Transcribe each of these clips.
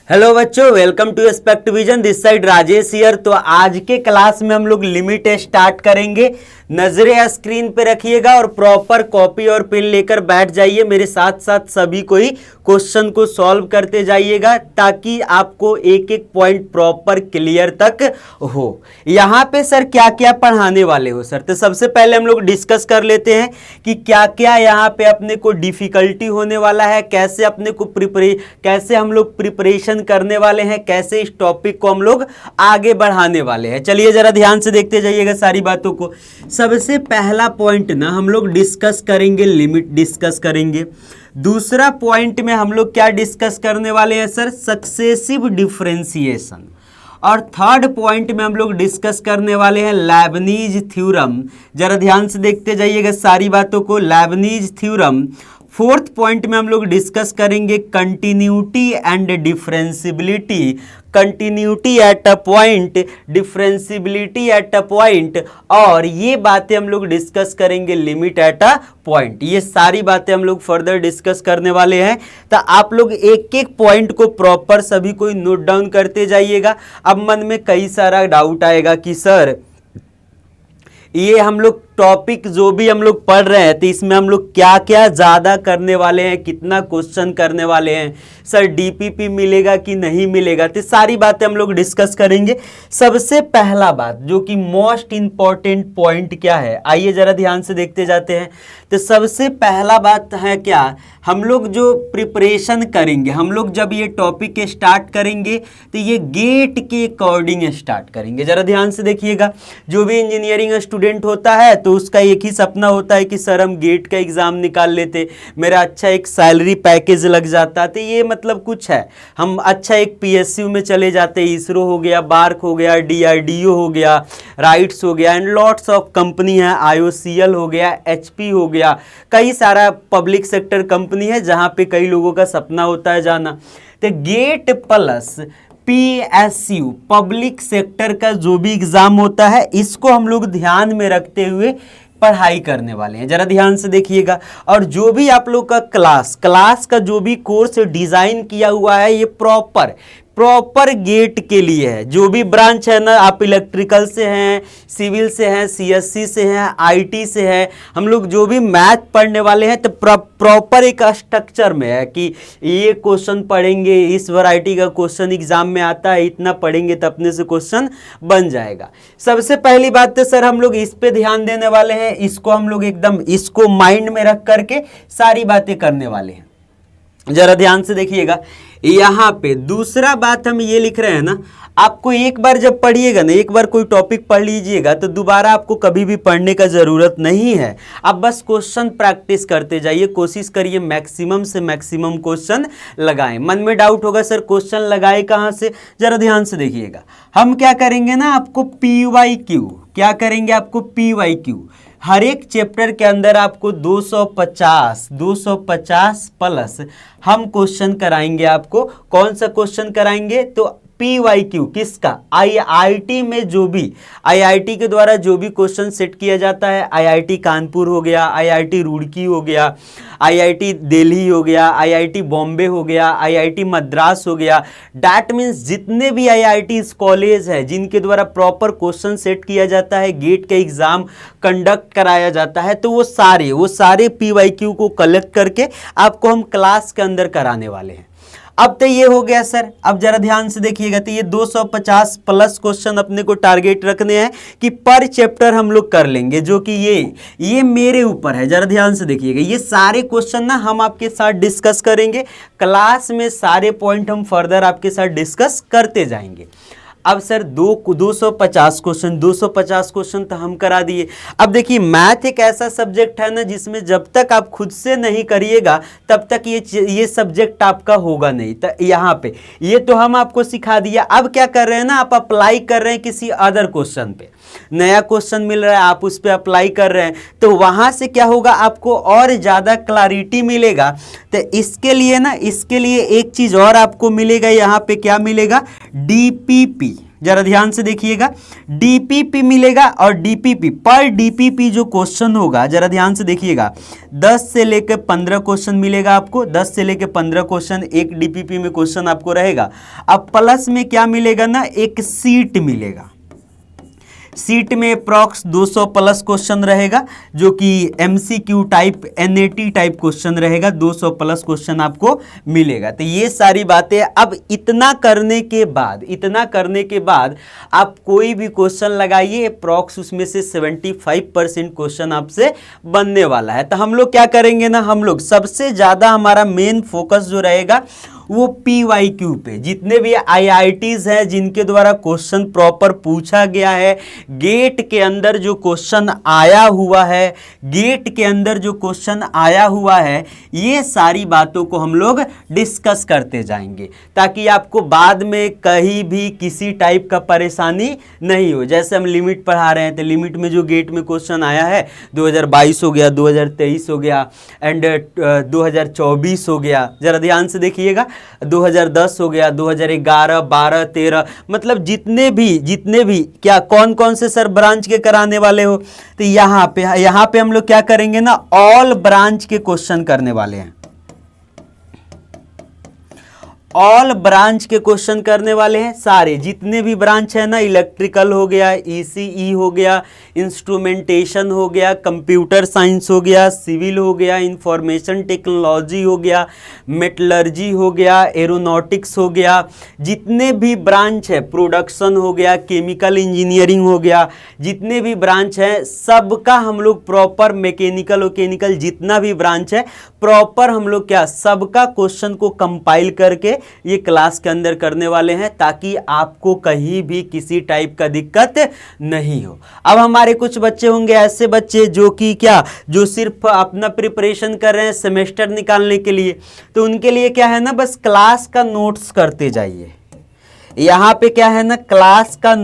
Hello बच्चों, welcome to aspect vision. This side Rajesh here. तो आज के क्लास में हम लोग लिमिट स्टार्ट करेंगे। नजरें स्क्रीन पे रखिएगा और प्रॉपर कॉपी और पेन लेकर बैठ जाइए। मेरे साथ साथ सभी कोई क्वेश्चन को सॉल्व करते जाइएगा ताकि आपको एक एक पॉइंट प्रॉपर क्लियर तक हो। यहाँ पे सर क्या क्या पढ़ाने वाले हो सर? तो सबसे पहले हम लोग डिस्कस कर लेते हैं कि क्या क्या यहाँ पे अपने को डिफिकल्टी होने वाला है, कैसे अपने को कैसे हम लोग प्रिपरेशन करने वाले हैं, कैसे इस टॉपिक को हम लोग आगे बढ़ाने वाले हैं। चलिए जरा ध्यान से देखते जाइएगा सारी बातों को। सबसे पहला पॉइंट ना हम लोग डिस्कस करेंगे, लिमिट डिस्कस करेंगे। दूसरा पॉइंट में हम लोग क्या डिस्कस करने वाले हैं सर? Successive differentiation. और थर्ड पॉइंट में हम लोग डिस्कस करने वाले हैं लेबनीज थ्योरम। जरा ध्यान से देखते जाइएगा सारी बातों को, लेबनीज थ्योरम। फोर्थ पॉइंट में हम लोग डिस्कस करेंगे continuity and differentiability, continuity at a point, differentiability at a point, और ये बातें हम लोग डिस्कस करेंगे लिमिट एट अ पॉइंट। ये सारी बातें हम लोग फर्दर डिस्कस करने वाले हैं। तो आप लोग एक एक पॉइंट को प्रॉपर सभी कोई नोट डाउन करते जाइएगा। अब मन में कई सारा डाउट आएगा कि सर ये हम लोग टॉपिक जो भी हम लोग पढ़ रहे हैं तो इसमें हम लोग क्या क्या ज़्यादा करने वाले हैं, कितना क्वेश्चन करने वाले हैं, सर डीपीपी मिलेगा कि नहीं मिलेगा, तो सारी बातें हम लोग डिस्कस करेंगे। सबसे पहला बात जो कि मोस्ट इंपॉर्टेंट पॉइंट क्या है, आइए ज़रा ध्यान से देखते जाते हैं। तो सबसे पहला बात है क्या, हम लोग जो प्रिपरेशन करेंगे, हम लोग जब ये टॉपिक स्टार्ट करेंगे तो ये गेट के अकॉर्डिंग स्टार्ट करेंगे। ज़रा ध्यान से देखिएगा, जो भी इंजीनियरिंग स्टूडेंट होता है तो उसका एक ही सपना होता है कि सर हम गेट का एग्ज़ाम निकाल लेते, मेरा अच्छा एक सैलरी पैकेज लग जाता। तो ये मतलब कुछ है, हम अच्छा एक पीएसयू में चले जाते, इसरो हो गया, बार्क हो गया, डीआरडीओ हो गया, राइट्स हो गया, एंड लॉट्स ऑफ कंपनी है, आईओसीएल हो गया, एचपी हो गया, कई सारा पब्लिक सेक्टर कंपनी है जहाँ पे कई लोगों का सपना होता है जाना। तो gate plus PSU, public sector का जो भी एग्जाम होता है, इसको हम लोग ध्यान में रखते हुए पढ़ाई करने वाले हैं। जरा ध्यान से देखिएगा। और जो भी आप लोग का क्लास का जो भी कोर्स डिजाइन किया हुआ है, ये प्रॉपर गेट के लिए है। जो भी ब्रांच है ना, आप इलेक्ट्रिकल से हैं, सिविल से हैं, सीएससी से हैं, आईटी से हैं, हम लोग जो भी मैथ पढ़ने वाले हैं तो प्रॉपर एक स्ट्रक्चर में है कि ये क्वेश्चन पढ़ेंगे, इस वैरायटी का क्वेश्चन एग्जाम में आता है, इतना पढ़ेंगे तो अपने से क्वेश्चन बन जाएगा। सबसे पहली बात तो सर हम लोग इस पे ध्यान देने वाले हैं, इसको हम लोग एकदम इसको माइंड में रख करके सारी बातें करने वाले हैं। जरा ध्यान से देखिएगा, यहाँ पे दूसरा बात हम ये लिख रहे हैं ना, आपको एक बार जब पढ़िएगा ना, एक बार कोई टॉपिक पढ़ लीजिएगा तो दोबारा आपको कभी भी पढ़ने का ज़रूरत नहीं है। आप बस क्वेश्चन प्रैक्टिस करते जाइए, कोशिश करिए मैक्सिमम से मैक्सिमम क्वेश्चन लगाएं। मन में डाउट होगा सर क्वेश्चन लगाए कहाँ से, जरा ध्यान से देखिएगा। हम क्या करेंगे ना, आपको PYQ, क्या करेंगे आपको PYQ, हर एक चैप्टर के अंदर आपको 250 प्लस हम क्वेश्चन कराएंगे। आपको कौन सा क्वेश्चन कराएंगे? तो PYQ किसका? IIT में जो भी IIT के द्वारा जो भी क्वेश्चन सेट किया जाता है, IIT कानपुर हो गया, IIT रुड़की हो गया, IIT दिल्ली हो गया, IIT बॉम्बे हो गया, IIT मद्रास हो गया, डैट मीन्स जितने भी IIT कॉलेज है जिनके द्वारा प्रॉपर क्वेश्चन सेट किया जाता है, गेट का एग्जाम कंडक्ट कराया जाता है, तो वो सारे PYQ को कलेक्ट करके आपको हम क्लास के अंदर कराने वाले हैं। अब तो ये हो गया सर। अब जरा ध्यान से देखिएगा, तो ये 250 प्लस क्वेश्चन अपने को टारगेट रखने हैं कि पर चैप्टर हम लोग कर लेंगे, जो कि ये मेरे ऊपर है। जरा ध्यान से देखिएगा, ये सारे क्वेश्चन ना हम आपके साथ डिस्कस करेंगे क्लास में, सारे पॉइंट हम फर्दर आपके साथ डिस्कस करते जाएंगे। अब सर 250 क्वेश्चन तो हम करा दिए। अब देखिए मैथ एक ऐसा सब्जेक्ट है ना जिसमें जब तक आप खुद से नहीं करिएगा तब तक ये सब्जेक्ट आपका होगा नहीं। तो यहाँ पे ये तो हम आपको सिखा दिया। अब क्या कर रहे हैं ना, आप अप्लाई कर रहे हैं किसी अदर क्वेश्चन पे, नया क्वेश्चन मिल रहा है, आप उस पर अप्लाई कर रहे हैं, तो वहाँ से क्या होगा, आपको और ज़्यादा क्लैरिटी मिलेगा। तो इसके लिए एक चीज़ और आपको मिलेगा, यहाँ पे क्या मिलेगा, DPP। जरा ध्यान से देखिएगा, डीपीपी मिलेगा और डीपीपी पर डीपीपी जो क्वेश्चन होगा, जरा ध्यान से देखिएगा, 10 से लेकर 15 क्वेश्चन मिलेगा आपको, 10 से लेकर 15 क्वेश्चन एक डीपीपी में क्वेश्चन आपको रहेगा। अब प्लस में क्या मिलेगा ना, एक सीट मिलेगा। सीट में अप्रॉक्स 200 प्लस क्वेश्चन रहेगा, जो कि MCQ type NAT type question रहेगा, 200 प्लस क्वेश्चन आपको मिलेगा। तो ये सारी बातें, अब इतना करने के बाद आप कोई भी क्वेश्चन लगाइए, अप्रॉक्स उसमें से 75% क्वेश्चन आपसे बनने वाला है। तो हम लोग क्या करेंगे ना, हम लोग सबसे ज़्यादा हमारा मेन फोकस जो रहेगा वो PYQ पे, जितने भी IITs हैं जिनके द्वारा क्वेश्चन प्रॉपर पूछा गया है, गेट के अंदर जो क्वेश्चन आया हुआ है, ये सारी बातों को हम लोग डिस्कस करते जाएंगे, ताकि आपको बाद में कहीं भी किसी टाइप का परेशानी नहीं हो। जैसे हम लिमिट पढ़ा रहे हैं, तो लिमिट में जो गेट में क्वेश्चन आया है 2022 हो गया, 2023 हो गया एंड 2024 हो गया, जरा ध्यान से देखिएगा, 2010 हो गया, 2011, 12, 13, मतलब जितने भी क्या कौन कौन से सर ब्रांच के कराने वाले हो, तो यहाँ पे हम लोग क्या करेंगे ना, ऑल ब्रांच के क्वेश्चन करने वाले हैं। ऑल ब्रांच के क्वेश्चन करने वाले हैं, सारे जितने भी ब्रांच है ना, इलेक्ट्रिकल हो गया, ईसीई हो गया, इंस्ट्रूमेंटेशन हो गया, कंप्यूटर साइंस हो गया, सिविल हो गया, इंफॉर्मेशन टेक्नोलॉजी हो गया, मेटलर्जी हो गया, एरोनॉटिक्स हो गया, जितने भी ब्रांच है, प्रोडक्शन हो गया, केमिकल इंजीनियरिंग हो गया, जितने भी ब्रांच है सबका हम लोग प्रॉपर, मैकेनिकल जितना भी ब्रांच है प्रॉपर हम लोग क्या सबका क्वेश्चन को कंपाइल करके ये क्लास के अंदर करने वाले हैं, ताकि आपको कहीं भी किसी टाइप का दिक्कत नहीं हो। अब हमारे कुछ बच्चे होंगे ऐसे बच्चे जो सिर्फ अपना प्रिपरेशन कर रहे हैं सेमेस्टर निकालने के लिए, तो उनके लिए क्या है ना, बस क्लास का नोट्स करते जाइए। यहाँ पे क्या है ना, क्लास का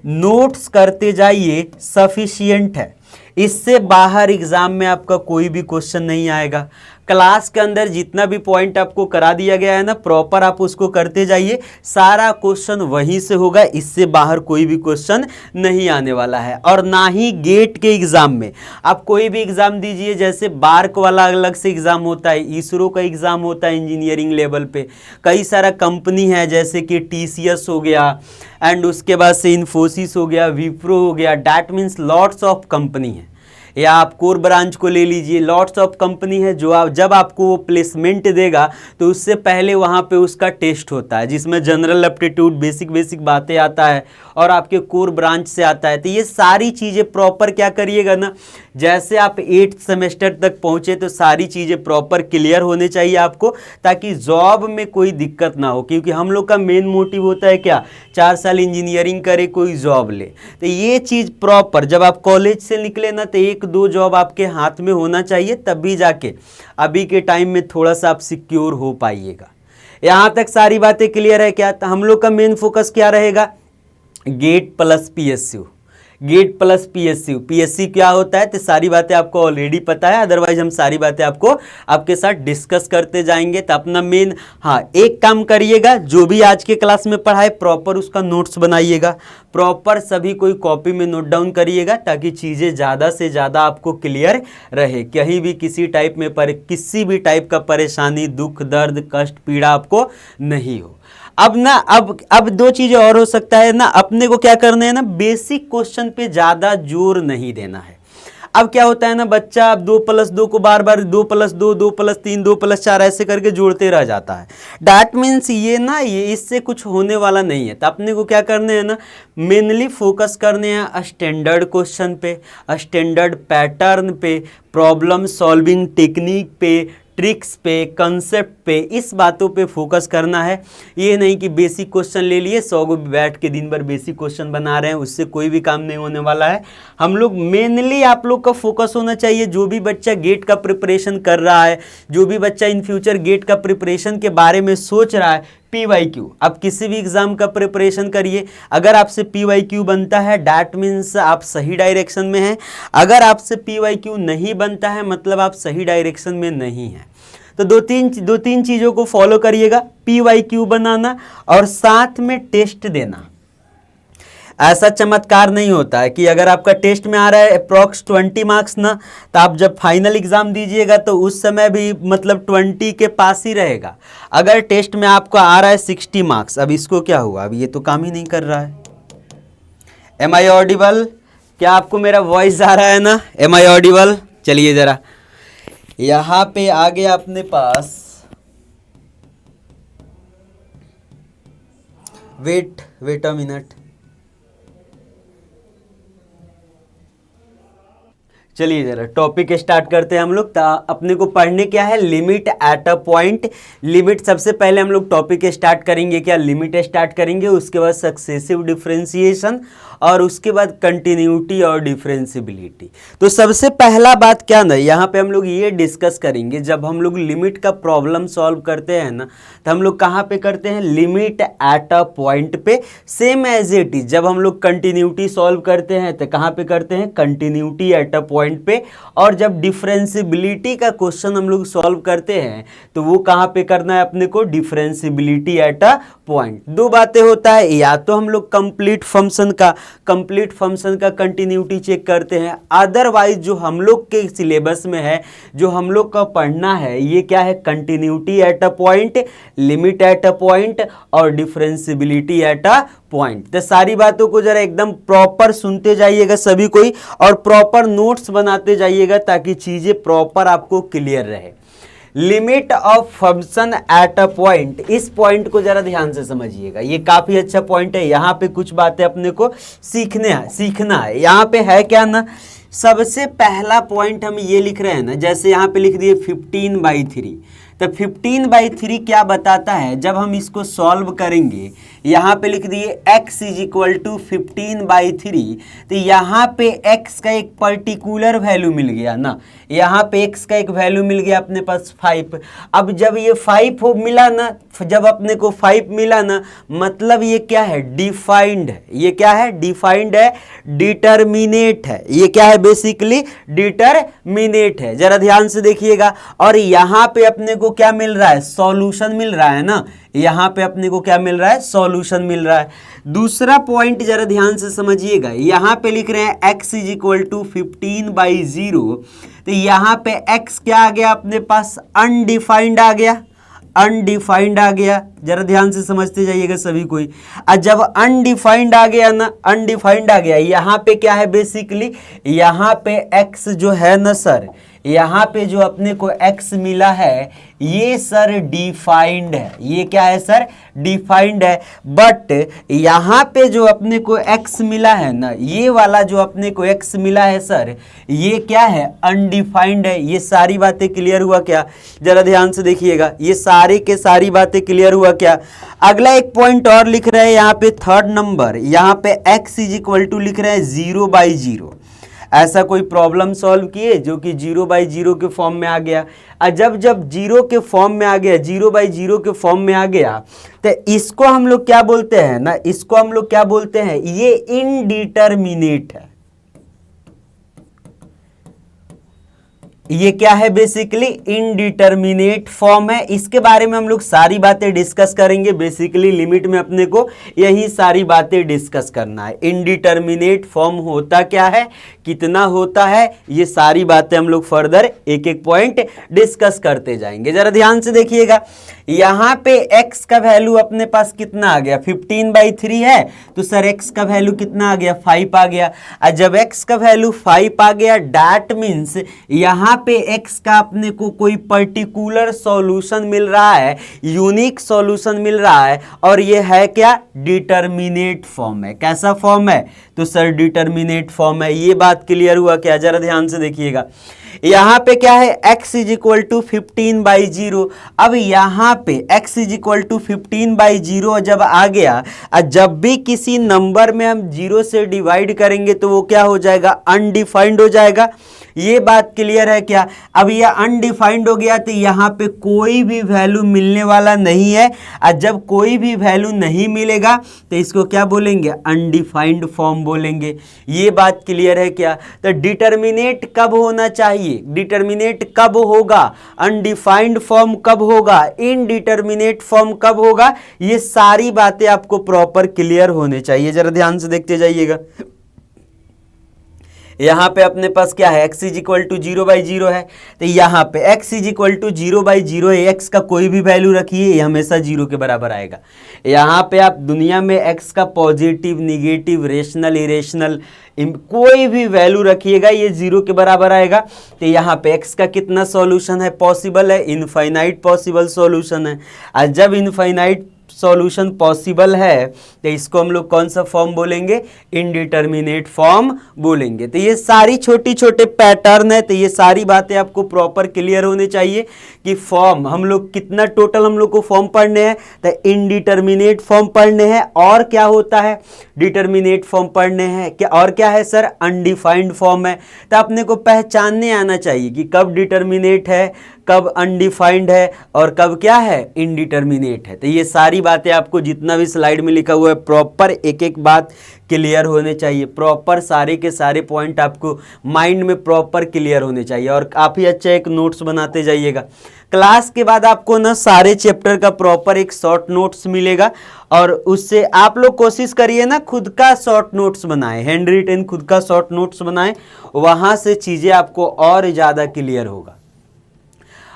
नोट्स करते जाइए, सफिशिएंट है। इससे बाहर एग्जाम में आपका कोई भी क्वेश्चन नहीं आएगा। क्लास के अंदर जितना भी पॉइंट आपको करा दिया गया है ना, प्रॉपर आप उसको करते जाइए, सारा क्वेश्चन वहीं से होगा, इससे बाहर कोई भी क्वेश्चन नहीं आने वाला है। और ना ही गेट के एग्जाम में आप कोई भी एग्जाम दीजिए, जैसे बार्क वाला अलग से एग्जाम होता है, इसरो का एग्जाम होता है इंजीनियरिंग लेवल पे, कई सारा कंपनी है जैसे कि TCS हो गया एंड उसके बाद से इन्फोसिस हो गया, विप्रो हो गया, that means lots of company है। या आप कोर ब्रांच को ले लीजिए, लॉट्स ऑफ कंपनी है, जो जब आपको वो प्लेसमेंट देगा तो उससे पहले वहाँ पे उसका टेस्ट होता है, जिसमें जनरल एप्टीट्यूड बेसिक बातें आता है और आपके कोर ब्रांच से आता है। तो ये सारी चीज़ें प्रॉपर क्या करिएगा ना, जैसे आप 8th सेमेस्टर तक पहुँचे तो सारी चीज़ें प्रॉपर क्लियर होने चाहिए आपको, ताकि जॉब में कोई दिक्कत ना हो। क्योंकि हम लोग का मेन मोटिव होता है क्या, 4 साल इंजीनियरिंग करे, कोई जॉब ले। तो ये चीज़ प्रॉपर जब आप कॉलेज से निकले ना, तो 1-2 जॉब आपके हाथ में होना चाहिए, तभी जाके अभी के टाइम में थोड़ा सा आप सिक्योर हो पाइएगा। यहाँ तक सारी बातें क्लियर है क्या? तो हम लोग का मेन फोकस क्या रहेगा, गेट प्लस PSU। PSC क्या होता है तो सारी बातें आपको ऑलरेडी पता है, अदरवाइज हम सारी बातें आपके साथ डिस्कस करते जाएंगे। तो अपना मेन एक काम करिएगा, जो भी आज के क्लास में पढ़ाए प्रॉपर उसका नोट्स बनाइएगा, प्रॉपर सभी कोई कॉपी में नोट डाउन करिएगा, ताकि चीज़ें ज़्यादा से ज़्यादा आपको क्लियर रहे, कहीं भी किसी भी टाइप का परेशानी, दुख, दर्द, कष्ट, पीड़ा आपको नहीं हो। अब 2 चीज़ें और हो सकता है ना, अपने को क्या करना है ना, बेसिक क्वेश्चन पे ज़्यादा जोर नहीं देना है। अब क्या होता है ना, बच्चा 2+2 को बार 2+2, 2+3, 2+4 ऐसे करके जोड़ते रह जाता है। डैट मीन्स ये इससे कुछ होने वाला नहीं है। तो अपने को क्या करने हैं ना, मेनली फोकस करने हैं स्टैंडर्ड क्वेश्चन पे, स्टैंडर्ड पैटर्न पे, प्रॉब्लम सॉल्विंग टेक्निक पे, ट्रिक्स पे, कंसेप्ट पे, इस बातों पे फोकस करना है। ये नहीं कि बेसिक क्वेश्चन ले लिए 100 को बैठ के दिन भर बेसिक क्वेश्चन बना रहे हैं, उससे कोई भी काम नहीं होने वाला है। हम लोग मेनली आप लोग का फोकस होना चाहिए, जो भी बच्चा गेट का प्रिपरेशन कर रहा है, जो भी बच्चा इन फ्यूचर गेट का प्रिपरेशन के बारे में सोच रहा है, PYQ, आप किसी भी एग्जाम का प्रिपरेशन करिए, अगर आपसे PYQ बनता है डैट मीन्स आप सही डायरेक्शन में हैं, अगर आपसे PYQ नहीं बनता है मतलब आप सही डायरेक्शन में नहीं हैं। तो दो तीन चीज़ों को फॉलो करिएगा, PYQ बनाना और साथ में टेस्ट देना। ऐसा चमत्कार नहीं होता है कि अगर आपका टेस्ट में आ रहा है अप्रॉक्स 20 मार्क्स ना, तो आप जब फाइनल एग्जाम दीजिएगा तो उस समय भी मतलब 20 के पास ही रहेगा। अगर टेस्ट में आपको आ रहा है 60 मार्क्स, अब इसको क्या हुआ, अब ये तो काम ही नहीं कर रहा है। Am I audible? क्या आपको मेरा वॉइस आ रहा है ना? Am I audible? चलिए जरा यहाँ पे आ गया अपने पास, वेट अ मिनट। चलिए जरा टॉपिक स्टार्ट करते हैं हम लोग। अपने को पढ़ने क्या है, limit at a point. Limit सबसे पहले हम लोग टॉपिक स्टार्ट करेंगे, क्या लिमिट स्टार्ट करेंगे, उसके बाद सक्सेसिव डिफरेंशिएशन और उसके बाद कंटिन्यूटी और डिफरेंशिबिलिटी। तो सबसे पहला बात क्या ना, यहाँ पे हम लोग ये डिस्कस करेंगे, जब हम लोग लिमिट का प्रॉब्लम सॉल्व करते हैं ना, तो हम लोग कहाँ पे करते हैं, लिमिट एट अ पॉइंट पे। सेम एज इट इज जब हम लोग कंटिन्यूटी सॉल्व करते हैं तो कहाँ पे करते हैं, कंटिन्यूटी एट अ पॉइंट पे। और जब डिफरेंशिबिलिटी का क्वेश्चन हम लोग सॉल्व करते हैं तो वो कहाँ पे करना है अपने को, डिफरेंशिबिलिटी एट अ पॉइंट। दो बातें होता है, या तो हम लोग कंप्लीट फंक्शन का कंटिन्यूटी चेक करते हैं, अदरवाइज जो हम लोग के सिलेबस में है, जो हम लोग का पढ़ना है, ये क्या है, continuity at a point, limit at a point और डिफरेंशिबिलिटी एट अ पॉइंट। तो सारी बातों को जरा एकदम प्रॉपर सुनते जाइएगा सभी कोई, और प्रॉपर नोट्स बनाते जाइएगा ताकि चीजें प्रॉपर आपको क्लियर रहे। Limit of function at a point, इस पॉइंट को जरा ध्यान से समझिएगा, ये काफी अच्छा पॉइंट है। यहाँ पे कुछ बातें अपने को सीखना है। यहाँ पे है क्या ना, सबसे पहला पॉइंट हम ये लिख रहे हैं ना, जैसे यहाँ पे लिख दिए 15/3। तो 15/3 क्या बताता है, जब हम इसको सॉल्व करेंगे, यहाँ पे लिख दिए x इज इक्वल टू 15/3। तो यहाँ पे x का एक पर्टिकुलर वैल्यू मिल गया ना, यहाँ पे x का एक वैल्यू मिल गया अपने पास 5। अब जब ये 5 मिला ना, जब अपने को 5 मिला ना, मतलब ये क्या है, डिफाइंड है। ये क्या है, डिफाइंड है, डिटर्मिनेट है। ये क्या है, बेसिकली डिटर्मिनेट है। जरा ध्यान से देखिएगा। और यहाँ पे अपने को क्या मिल रहा है, सॉल्यूशन मिल रहा है ना, यहाँ पे अपने को क्या मिल रहा है, सॉल्यूशन मिल रहा है। दूसरा पॉइंट जरा ध्यान से समझिएगा, यहाँ पे लिख रहे हैं x इज इक्वल टू 15/0। तो यहाँ पे x क्या आ गया अपने पास, अनडिफाइंड आ गया, अनडिफाइंड आ गया। जरा ध्यान से समझते जाइएगा सभी कोई। जब अनडिफाइंड आ गया ना, अनडिफाइंड आ गया, यहाँ पे क्या है, बेसिकली यहाँ पे x जो है ना सर, यहाँ पे जो अपने को x मिला है, ये सर डिफाइंड है। ये क्या है सर, डिफाइंड है। बट यहाँ पे जो अपने को x मिला है ना, ये वाला जो अपने को x मिला है सर, ये क्या है, अनडिफाइंड है। ये सारी बातें क्लियर हुआ क्या, जरा ध्यान से देखिएगा, ये सारी के सारी बातें क्लियर हुआ क्या। अगला एक पॉइंट और लिख रहे हैं यहाँ पे, थर्ड नंबर, यहाँ पे x इज इक्वल टू लिख रहे हैं 0/0। ऐसा कोई प्रॉब्लम सॉल्व किए जो कि 0/0 के फॉर्म में आ गया। जब 0 के फॉर्म में आ गया, 0/0 के फॉर्म में आ गया, तो इसको हम लोग क्या बोलते हैं ना, इसको हम लोग क्या बोलते हैं, ये इनडिटर्मिनेट है। ये क्या है, बेसिकली इनडिटर्मिनेट फॉर्म है। इसके बारे में हम लोग सारी बातें डिस्कस करेंगे। बेसिकली लिमिट में अपने को यही सारी बातें डिस्कस करना है। इनडिटर्मिनेट फॉर्म होता क्या है, कितना होता है, ये सारी बातें हम लोग फर्दर एक एक पॉइंट डिस्कस करते जाएंगे। जरा ध्यान से देखिएगा, यहाँ पे x का वैल्यू अपने पास कितना आ गया, 15/3 है, तो सर x का वैल्यू कितना आ गया, 5 आ गया। और जब x का वैल्यू 5 आ गया, डैट मीन्स यहाँ पे x का अपने को कोई पर्टिकुलर सॉल्यूशन मिल रहा है, यूनिक सॉल्यूशन मिल रहा है, और ये है क्या, डिटर्मिनेट फॉर्म है। कैसा फॉर्म है, तो सर डिटर्मिनेट फॉर्म है। ये बात क्लियर हुआ क्या, जरा ध्यान से देखिएगा। यहाँ पे क्या है, x इज इक्वल टू 15/0। अब यहाँ पे x इज इक्वल टू 15/0 जब आ गया, जब भी किसी नंबर में हम 0 से डिवाइड करेंगे तो वो क्या हो जाएगा, अनडिफाइंड हो जाएगा। ये बात क्लियर है क्या। अब ये अनडिफाइंड हो गया तो यहाँ पे कोई भी वैल्यू मिलने वाला नहीं है, और जब कोई भी वैल्यू नहीं मिलेगा तो इसको क्या बोलेंगे, अनडिफाइंड फॉर्म बोलेंगे। ये बात क्लियर है क्या। तो डिटर्मिनेट कब होना चाहिए, चाहिए, डिटर्मिनेट कब होगा, अनडिफाइंड फॉर्म कब होगा, इनडिटर्मिनेट फॉर्म कब होगा, ये सारी बातें आपको प्रॉपर क्लियर होने चाहिए। जरा ध्यान से देखते जाइएगा। यहां पे अपने पास क्या है, x इज इक्वल टू 0/0 है, तो यहां पे x इज इक्वल टू 0/0 है, x का कोई भी वैल्यू रखिए ये हमेशा 0 के बराबर आएगा। यहां पे आप दुनिया में x का पॉजिटिव, निगेटिव, रेशनल, इरेशनल कोई भी वैल्यू रखिएगा ये 0 के बराबर आएगा। तो यहाँ पे x का कितना सॉल्यूशन है, पॉसिबल है, इनफाइनाइट पॉसिबल सॉल्यूशन है। और जब इनफाइनाइट सॉल्यूशन पॉसिबल है तो इसको हम लोग कौन सा फॉर्म बोलेंगे, इनडिटर्मिनेट फॉर्म बोलेंगे। तो ये सारी छोटी छोटे पैटर्न है, तो ये सारी बातें आपको प्रॉपर क्लियर होने चाहिए कि फॉर्म हम लोग कितना टोटल हम लोग को फॉर्म पढ़ने हैं, तो इनडिटर्मिनेट फॉर्म पढ़ने हैं, और क्या होता है डिटर्मिनेट फॉर्म पढ़ने हैं, क्या और क्या है सर, अनडिफाइंड फॉर्म है। तो अपने को पहचानने आना चाहिए कि कब डिटर्मिनेट है, कब अनडिफाइंड है, और कब क्या है, इनडिटर्मिनेट है। तो ये सारी बातें आपको जितना भी स्लाइड में लिखा हुआ है प्रॉपर एक एक बात क्लियर होने चाहिए, प्रॉपर सारे के सारे पॉइंट आपको माइंड में प्रॉपर क्लियर होने चाहिए, और काफ़ी अच्छा एक नोट्स बनाते जाइएगा। क्लास के बाद आपको ना सारे चैप्टर का प्रॉपर एक शॉर्ट नोट्स मिलेगा, और उससे आप लोग कोशिश करिए ना खुद का शॉर्ट नोट्स बनाएं, हैंड रिटन खुद का शॉर्ट नोट्स बनाएं, वहाँ से चीज़ें आपको और ज़्यादा क्लियर होगा।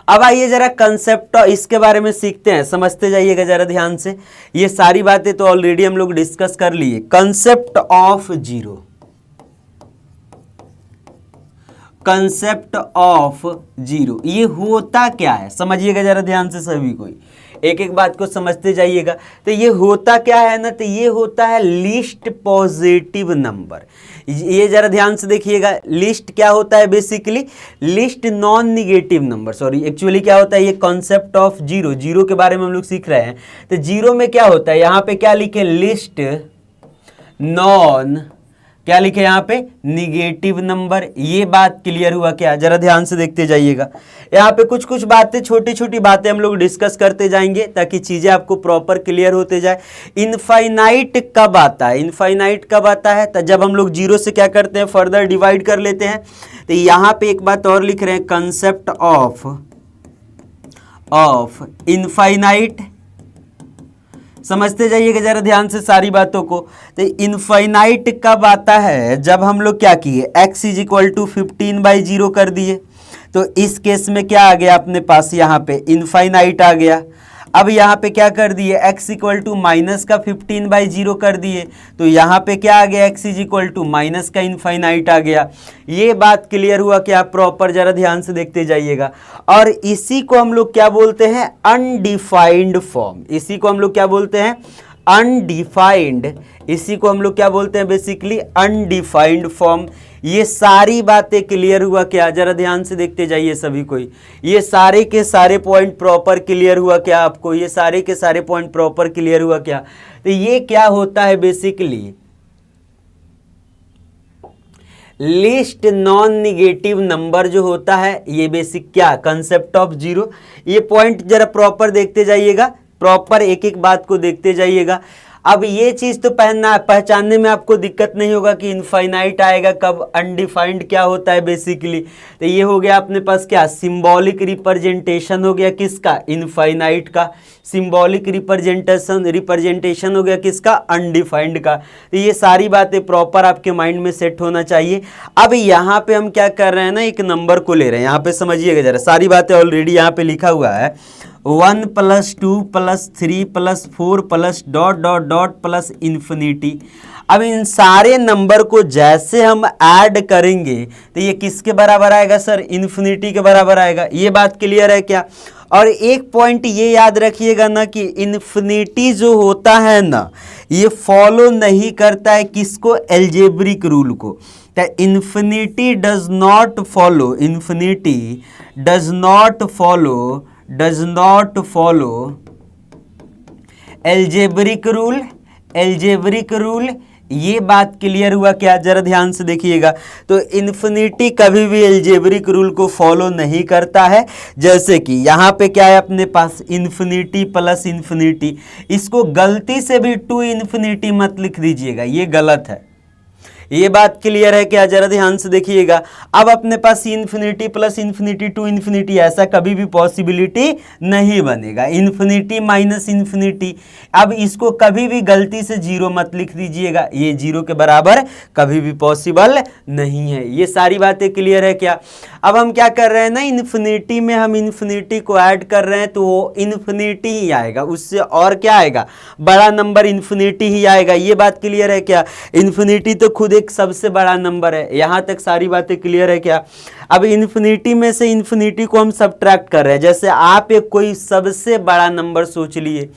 अब आइए जरा कंसेप्ट इसके बारे में सीखते हैं, समझते जाइएगा जरा ध्यान से। ये सारी बातें तो ऑलरेडी हम लोग डिस्कस कर लिए। Concept of zero, concept of zero ये होता क्या है, समझिएगा जरा ध्यान से, सभी कोई एक एक बात को समझते जाइएगा। तो ये होता क्या है ना, तो ये होता है लीस्ट पॉजिटिव नंबर। ये जरा ध्यान से देखिएगा, लिस्ट क्या होता है, basically list non negative number, sorry actually क्या होता है, ये कॉन्सेप्ट ऑफ जीरो, जीरो के बारे में हम लोग सीख रहे हैं। तो जीरो में क्या होता है, यहाँ पे क्या लिखे, लिस्ट नॉन, क्या लिखे यहाँ पे, निगेटिव नंबर। ये बात क्लियर हुआ क्या, जरा ध्यान से देखते जाइएगा। यहाँ पे कुछ कुछ बातें, छोटी छोटी बातें हम लोग डिस्कस करते जाएंगे ताकि चीजें आपको प्रॉपर क्लियर होते जाए। इनफाइनाइट कब आता है, इनफाइनाइट कब आता है, तो जब हम लोग जीरो से क्या करते हैं, फर्दर डिवाइड कर लेते हैं। तो यहाँ पे एक बात और लिख रहे हैं, कंसेप्ट ऑफ इनफाइनाइट, समझते जाइएगा जरा ध्यान से सारी बातों को। तो इनफाइनाइट कब आता है, जब हम लोग क्या किए, x इज इक्वल टू 15/0 कर दिए। तो इस केस में क्या आ गया अपने पास, यहाँ पे इनफाइनाइट आ गया। अब यहाँ पे क्या कर दिए, x इक्वल टू माइनस का 15/0 कर दिए, तो यहाँ पे क्या आ गया, x is equal to minus का इनफाइनाइट आ गया। ये बात क्लियर हुआ कि आप प्रॉपर जरा ध्यान से देखते जाइएगा। और इसी को हम लोग क्या बोलते हैं, अनडिफाइंड फॉर्म। इसी को हम लोग क्या बोलते हैं, अनडिफाइंड। इसी को हम लोग क्या बोलते हैं, बेसिकली अनडिफाइंड फॉर्म। ये सारी बातें क्लियर हुआ क्या, जरा ध्यान से देखते जाइए सभी कोई। ये सारे के सारे पॉइंट प्रॉपर क्लियर हुआ क्या आपको, ये सारे के सारे पॉइंट प्रॉपर क्लियर हुआ क्या। तो ये क्या होता है, basically list non negative number जो होता है, ये बेसिक क्या, कंसेप्ट ऑफ जीरो। ये पॉइंट जरा प्रॉपर देखते जाइएगा, प्रॉपर एक एक बात को देखते जाइएगा। अब ये चीज़ तो पहचानने में आपको दिक्कत नहीं होगा कि इनफाइनाइट आएगा कब, अनडिफाइंड क्या होता है बेसिकली। तो ये हो गया अपने पास क्या, सिंबॉलिक रिप्रेजेंटेशन हो गया किसका, इनफाइनाइट का। सिंबॉलिक रिप्रेजेंटेशन हो गया किसका, अनडिफाइंड का। तो ये सारी बातें प्रॉपर आपके माइंड में सेट होना चाहिए। अब यहाँ पे हम क्या कर रहे हैं ना, एक नंबर को ले रहे हैं, यहाँ पे समझिएगा जरा, सारी बातें ऑलरेडी यहाँ पे लिखा हुआ है। 1 + 2 + 3 + 4 + ... प्लस इन्फिनिटी। अब इन सारे नंबर को जैसे हम ऐड करेंगे तो ये किसके बराबर आएगा सर, इन्फिनिटी के बराबर आएगा। ये बात क्लियर है क्या। और एक पॉइंट ये याद रखिएगा ना कि इन्फिनिटी जो होता है ना, ये फॉलो नहीं करता है किसको, एल्जेब्रिक रूल को। तो infinity does not follow, infinity does not follow algebraic rule, algebraic rule. ये बात क्लियर हुआ क्या, जरा ध्यान से देखिएगा। तो इन्फिनिटी कभी भी एल्जेब्रिक रूल को फॉलो नहीं करता है। जैसे कि यहाँ पे क्या है अपने पास, इन्फिनिटी प्लस इन्फिनिटी। इसको गलती से भी टू इन्फिनिटी मत लिख दीजिएगा, ये गलत है। ये बात क्लियर है क्या? जरा ध्यान से देखिएगा। अब अपने पास infinity plus infinity to infinity, ऐसा कभी भी पॉसिबिलिटी नहीं बनेगा। इन्फिनिटी माइनस इन्फिनिटी, अब इसको कभी भी गलती से जीरो मत लिख दीजिएगा, ये जीरो के बराबर कभी भी पॉसिबल नहीं है। ये सारी बातें क्लियर है क्या? अब हम क्या कर रहे हैं ना, इन्फिनिटी में हम इन्फिनिटी को ऐड कर रहे हैं तो वो इन्फिनिटी ही आएगा, उससे और क्या आएगा? बड़ा नंबर इन्फिनिटी ही आएगा। ये बात क्लियर है क्या? इन्फिनिटी तो खुद एक सबसे बड़ा नंबर है। यहां तक सारी बातें क्लियर है क्या? अब इन्फिनिटी में से इन्फिनिटी को हम सब्ट्रैक्ट कर रहे हैं। जैसे आप एक कोई सबसे बड़ा नंबर सोच लिए,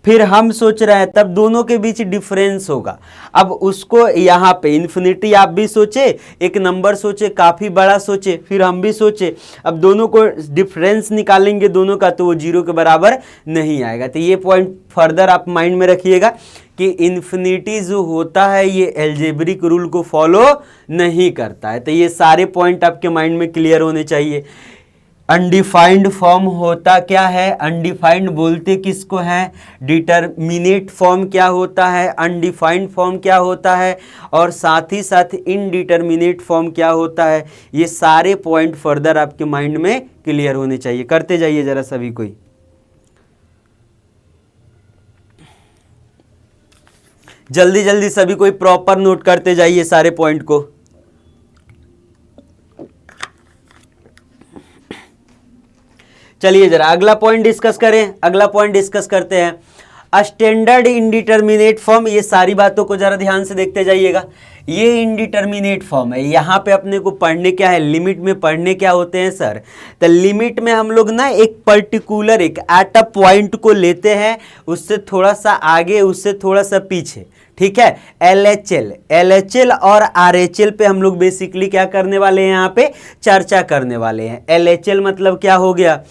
फिर हम सोच रहे हैं, तब दोनों के बीच डिफरेंस होगा। अब उसको यहाँ पे इन्फिनिटी आप भी सोचे, एक नंबर सोचे काफ़ी बड़ा सोचे, फिर हम भी सोचे, अब दोनों को डिफरेंस निकालेंगे दोनों का तो वो जीरो के बराबर नहीं आएगा। तो ये पॉइंट फर्दर आप माइंड में रखिएगा कि इन्फिनिटी जो होता है ये एल्जेब्रिक रूल को फॉलो नहीं करता है। तो ये सारे पॉइंट आपके माइंड में क्लियर होने चाहिए। अनडिफाइंड फॉर्म होता क्या है? अनडिफाइंड बोलते किसको है? डिटरमिनेट फॉर्म क्या होता है? अनडिफाइंड फॉर्म क्या होता है? और साथ ही साथ इनडिटरमिनेट फॉर्म क्या होता है? ये सारे पॉइंट फर्दर आपके माइंड में क्लियर होने चाहिए। करते जाइए जरा सभी कोई, जल्दी जल्दी सभी कोई प्रॉपर नोट करते जाइए सारे पॉइंट को। चलिए जरा अगला पॉइंट डिस्कस करें। अगला पॉइंट डिस्कस करते हैं स्टैंडर्ड इनडिटरमिनेट फॉर्म। ये सारी बातों को जरा ध्यान से देखते जाइएगा। ये इनडिटरमिनेट फॉर्म है। यहाँ पे अपने को पढ़ने क्या है? लिमिट में पढ़ने क्या होते हैं सर? तो लिमिट में हम लोग ना एक पर्टिकुलर एक एट अ पॉइंट को लेते हैं, उससे थोड़ा सा आगे, उससे थोड़ा सा पीछे, ठीक है। LHL और RHL पे हम लोग बेसिकली क्या करने वाले हैं? यहाँ पे चर्चा करने वाले हैं। LHL मतलब क्या हो गया?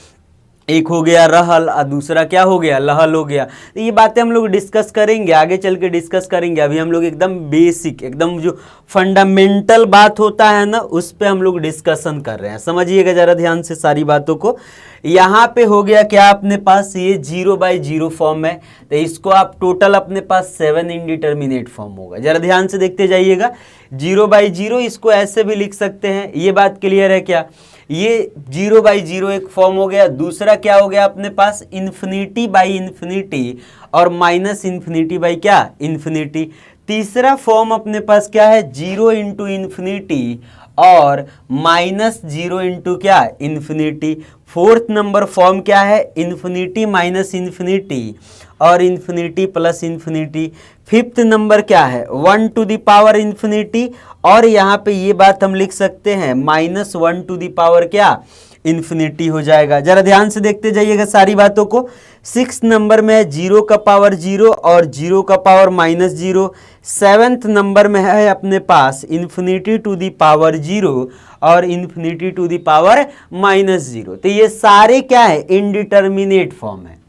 एक हो गया रहल और दूसरा क्या हो गया? लहल हो गया। तो ये बातें हम लोग डिस्कस करेंगे, आगे चल के डिस्कस करेंगे। अभी हम लोग एकदम बेसिक, एकदम जो फंडामेंटल बात होता है ना, उस पे हम लोग डिस्कशन कर रहे हैं। समझिएगा जरा ध्यान से सारी बातों को। यहाँ पे हो गया क्या अपने पास? ये 0/0 फॉर्म है, तो इसको आप टोटल अपने पास 7 इनडिटरमिनेट फॉर्म होगा। जरा ध्यान से देखते जाइएगा। 0/0 इसको ऐसे भी लिख सकते हैं। ये बात क्लियर है क्या? ये 0/0 एक फॉर्म हो गया। दूसरा क्या हो गया अपने पास? इन्फिनिटी बाई इन्फिनिटी और माइनस इन्फिनिटी बाई क्या? इन्फिनिटी। तीसरा फॉर्म अपने पास क्या है? 0 इंटू इन्फिनिटी और -0 इंटू क्या? इन्फिनिटी। फोर्थ नंबर फॉर्म क्या है? इन्फिनिटी माइनस इन्फिनिटी और infinity plus infinity. Fifth number क्या है? 1 टू द पावर इन्फिनिटी और यहाँ पे ये बात हम लिख सकते हैं -1 टू द पावर क्या? इन्फिनिटी हो जाएगा। जरा ध्यान से देखते जाइएगा सारी बातों को। 6 नंबर में है 0 का पावर 0 और 0 का पावर -0। 7th नंबर में है अपने पास इन्फिनिटी टू द पावर 0 और इन्फिनिटी टू द पावर -0। तो ये सारे क्या है? इनडिटरमिनेट फॉर्म है।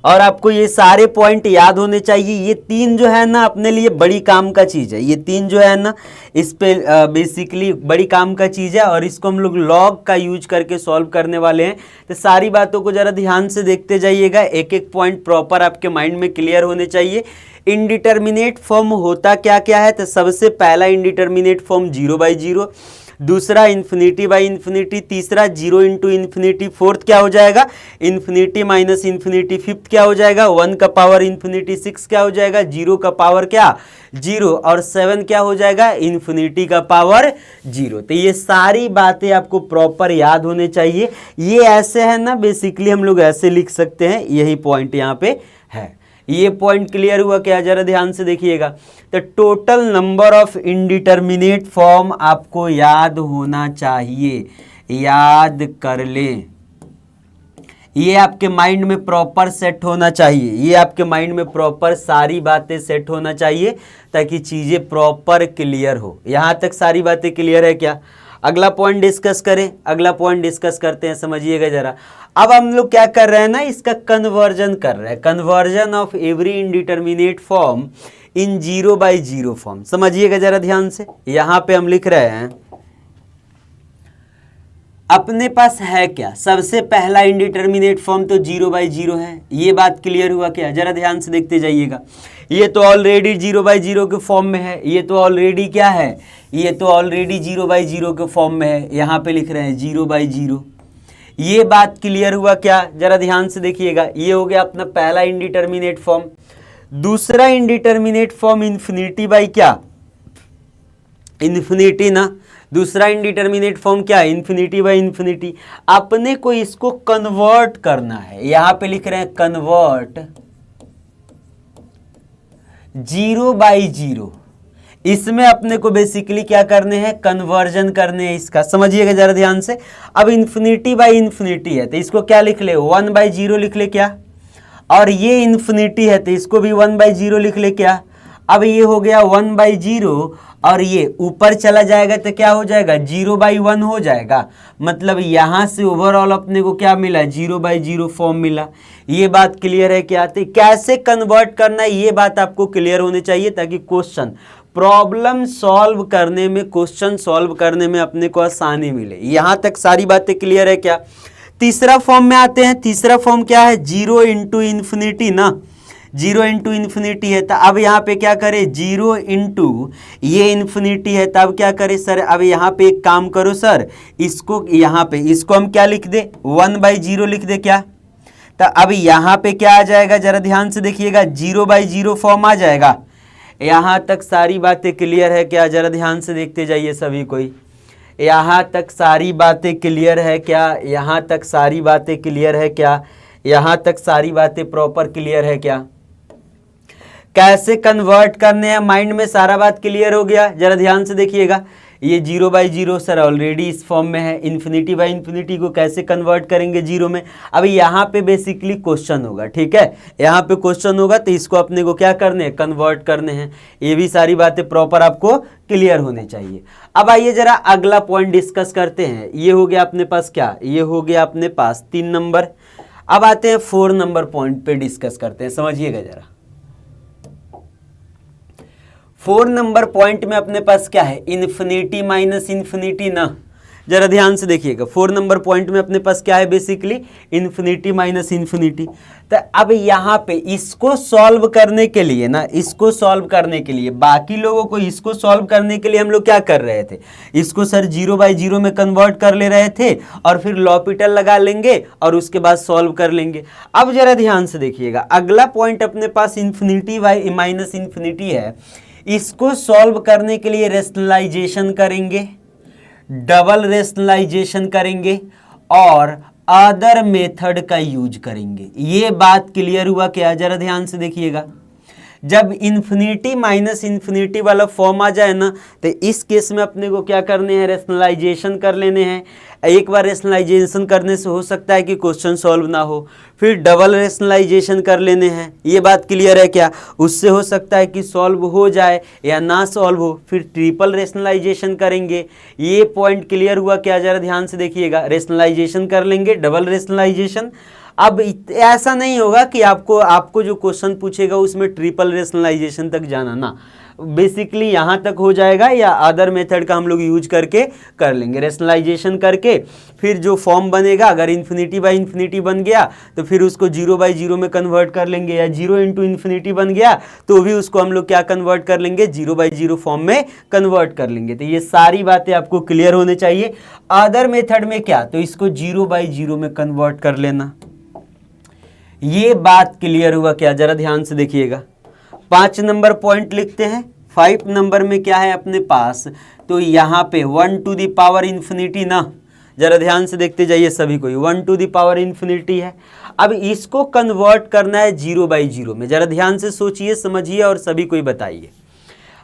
और आपको ये सारे पॉइंट याद होने चाहिए। ये तीन जो है ना अपने लिए बड़ी काम का चीज़ है। ये तीन जो है ना इस पे बेसिकली बड़ी काम का चीज़ है और इसको हम लोग लॉग का यूज करके सॉल्व करने वाले हैं। तो सारी बातों को ज़रा ध्यान से देखते जाइएगा। एक एक पॉइंट प्रॉपर आपके माइंड में क्लियर होने चाहिए। इनडिटरमिनेट फॉर्म होता क्या क्या है? तो सबसे पहला इनडिटरमिनेट फॉर्म 0/0, दूसरा इन्फिनिटी बाई इन्फिनिटी, तीसरा 0 इंटू इन्फिनिटी, फोर्थ क्या हो जाएगा? इन्फिनिटी माइनस इन्फिनिटी, फिफ्थ क्या हो जाएगा? 1 का पावर इन्फिनिटी, 6 क्या हो जाएगा? 0 का पावर क्या? 0 और 7 क्या हो जाएगा? इन्फिनिटी का पावर 0। तो ये सारी बातें आपको प्रॉपर याद होने चाहिए। ये ऐसे है ना, बेसिकली हम लोग ऐसे लिख सकते हैं। यही पॉइंट यहाँ पे है। ये पॉइंट क्लियर हुआ क्या? जरा ध्यान से देखिएगा। तो total number of indeterminate form आपको याद होना चाहिए, याद कर लें। ये आपके माइंड में प्रॉपर सेट होना चाहिए। ये आपके माइंड में प्रॉपर सारी बातें सेट होना चाहिए ताकि चीज़ें प्रॉपर क्लियर हो। यहाँ तक सारी बातें क्लियर है क्या? अगला पॉइंट डिस्कस करें। अगला पॉइंट डिस्कस करते हैं, समझिएगा जरा। अब हम लोग क्या कर रहे हैं ना, इसका कन्वर्जन कर रहे हैं। Conversion of every indeterminate form in 0/0 form. समझिएगा जरा ध्यान से। यहाँ पे हम लिख रहे हैं अपने पास है क्या, सबसे पहला इंडिटरमिनेट फॉर्म तो 0/0 है। ये बात क्लियर हुआ क्या, जरा ध्यान से देखते जाइएगा। ये तो ऑलरेडी 0/0 के फॉर्म में है, ये तो ऑलरेडी क्या है, ये तो ऑलरेडी 0/0 के फॉर्म में है। यहाँ पे लिख रहे हैं 0/0। ये बात क्लियर हुआ क्या, जरा ध्यान से देखिएगा। ये हो गया अपना पहला इंडिटरमिनेट फॉर्म। दूसरा इंडिटरमिनेट फॉर्म इन्फिनिटी बाई क्या, इन्फिनिटी ना। दूसरा इंडिटरमिनेट फॉर्म क्या है, इन्फिनिटी बाई इन्फिनिटी। अपने को इसको कन्वर्ट करना है, यहां पे लिख रहे हैं कन्वर्ट 0/0। इसमें अपने को बेसिकली क्या करने हैं, कन्वर्जन करने हैं इसका, समझिएगा जरा ध्यान से। अब इन्फिनिटी बाई इन्फिनिटी है तो इसको क्या लिख ले, 1/0 लिख ले क्या, और ये इन्फिनिटी है तो इसको भी 1/0 लिख ले क्या। अब ये हो गया 1/0 और ये ऊपर चला जाएगा तो क्या हो जाएगा, 0/1 हो जाएगा। मतलब यहां से ओवरऑल अपने को क्या मिला, 0/0 फॉर्म मिला। ये बात क्लियर है क्या, तो कैसे कन्वर्ट करना है ये बात आपको क्लियर होनी चाहिए, ताकि क्वेश्चन प्रॉब्लम सॉल्व करने में, क्वेश्चन सॉल्व करने में अपने को आसानी मिले। यहां तक सारी बातें क्लियर है क्या। तीसरा फॉर्म में आते हैं। तीसरा फॉर्म क्या है, 0 इंटू इन्फिनिटी ना, 0 इंटू इन्फिनिटी है। तो अब यहाँ पे क्या करें, 0 इंटू ये इन्फिनिटी है, तब क्या करें सर, अब यहाँ पे एक काम करो सर, इसको यहाँ पे इसको हम क्या लिख दे, 1/0 लिख दे क्या। तो अब यहाँ पे क्या आ जाएगा, जरा ध्यान से देखिएगा, 0/0 फॉर्म आ जाएगा। यहाँ तक सारी बातें क्लियर है क्या, जरा ध्यान से देखते जाइए सभी कोई। यहाँ तक सारी बातें क्लियर है क्या, यहाँ तक सारी बातें क्लियर है क्या, यहाँ तक सारी बातें प्रॉपर क्लियर है क्या। कैसे कन्वर्ट करने हैं, माइंड में सारा बात क्लियर हो गया। जरा ध्यान से देखिएगा, ये 0/0 सर ऑलरेडी इस फॉर्म में है। इन्फिनिटी बाई इन्फिनिटी को कैसे कन्वर्ट करेंगे 0 में। अब यहाँ पे बेसिकली क्वेश्चन होगा, ठीक है, यहाँ पे क्वेश्चन होगा तो इसको अपने को क्या करने हैं, कन्वर्ट करने हैं। ये भी सारी बातें प्रॉपर आपको क्लियर होने चाहिए। अब आइए जरा अगला पॉइंट डिस्कस करते हैं। ये हो गया अपने पास क्या, ये हो गया अपने पास 3 नंबर। अब आते हैं 4 नंबर पॉइंट पे डिस्कस करते हैं, समझिएगा जरा। 4 नंबर पॉइंट में अपने पास क्या है, इन्फिनिटी माइनस इन्फिनिटी ना। जरा ध्यान से देखिएगा, 4 नंबर पॉइंट में अपने पास क्या है, बेसिकली इन्फिनिटी माइनस इन्फिनिटी। तो अब यहाँ पे इसको सॉल्व करने के लिए ना, इसको सॉल्व करने के लिए, बाकी लोगों को इसको सॉल्व करने के लिए हम लोग क्या कर रहे थे, इसको सर 0/0 में कन्वर्ट कर ले रहे थे और फिर लॉपिटल लगा लेंगे और उसके बाद सॉल्व कर लेंगे। अब जरा ध्यान से देखिएगा, अगला पॉइंट अपने पास इन्फिनिटी बाई माइनस इन्फिनिटी है। इसको सॉल्व करने के लिए रेशनलाइजेशन करेंगे, डबल रेशनलाइजेशन करेंगे और अदर मेथड का यूज करेंगे। ये बात क्लियर हुआ क्या, जरा ध्यान से देखिएगा। जब इन्फिनिटी माइनस इन्फिनिटी वाला फॉर्म आ जाए ना, तो इस केस में अपने को क्या करने हैं, रेशनलाइजेशन कर लेने हैं। एक बार रेशनलाइजेशन करने से हो सकता है कि क्वेश्चन सॉल्व ना हो, फिर डबल रेशनलाइजेशन कर लेने हैं। ये बात क्लियर है क्या, उससे हो सकता है कि सॉल्व हो जाए या ना सॉल्व हो, फिर ट्रिपल रेशनलाइजेशन करेंगे। ये पॉइंट क्लियर हुआ क्या, जरा ध्यान से देखिएगा। रेशनलाइजेशन कर लेंगे, डबल रेशनलाइजेशन। अब ऐसा नहीं होगा कि आपको जो क्वेश्चन पूछेगा उसमें ट्रिपल रेशनलाइजेशन तक जाना ना, बेसिकली यहाँ तक हो जाएगा या अदर मेथड का हम लोग यूज करके कर लेंगे। रेशनलाइजेशन करके फिर जो फॉर्म बनेगा, अगर इन्फिनिटी बाई इन्फिनिटी बन गया तो फिर उसको 0/0 में कन्वर्ट कर लेंगे, या 0 इंटू इन्फिनिटी बन गया तो भी उसको हम लोग क्या कन्वर्ट कर लेंगे, 0/0 फॉर्म में कन्वर्ट कर लेंगे। तो ये सारी बातें आपको क्लियर होने चाहिए। अदर मेथड में क्या, तो इसको 0/0 में कन्वर्ट कर लेना। ये बात क्लियर हुआ क्या, जरा ध्यान से देखिएगा। 5 नंबर पॉइंट लिखते हैं। 5 नंबर में क्या है अपने पास, तो यहाँ पे 1 टू द पावर इन्फिनिटी ना, जरा ध्यान से देखते जाइए सभी को। 1 टू द पावर इन्फिनिटी है। अब इसको कन्वर्ट करना है 0/0 में। जरा ध्यान से सोचिए, समझिए और सभी को बताइए।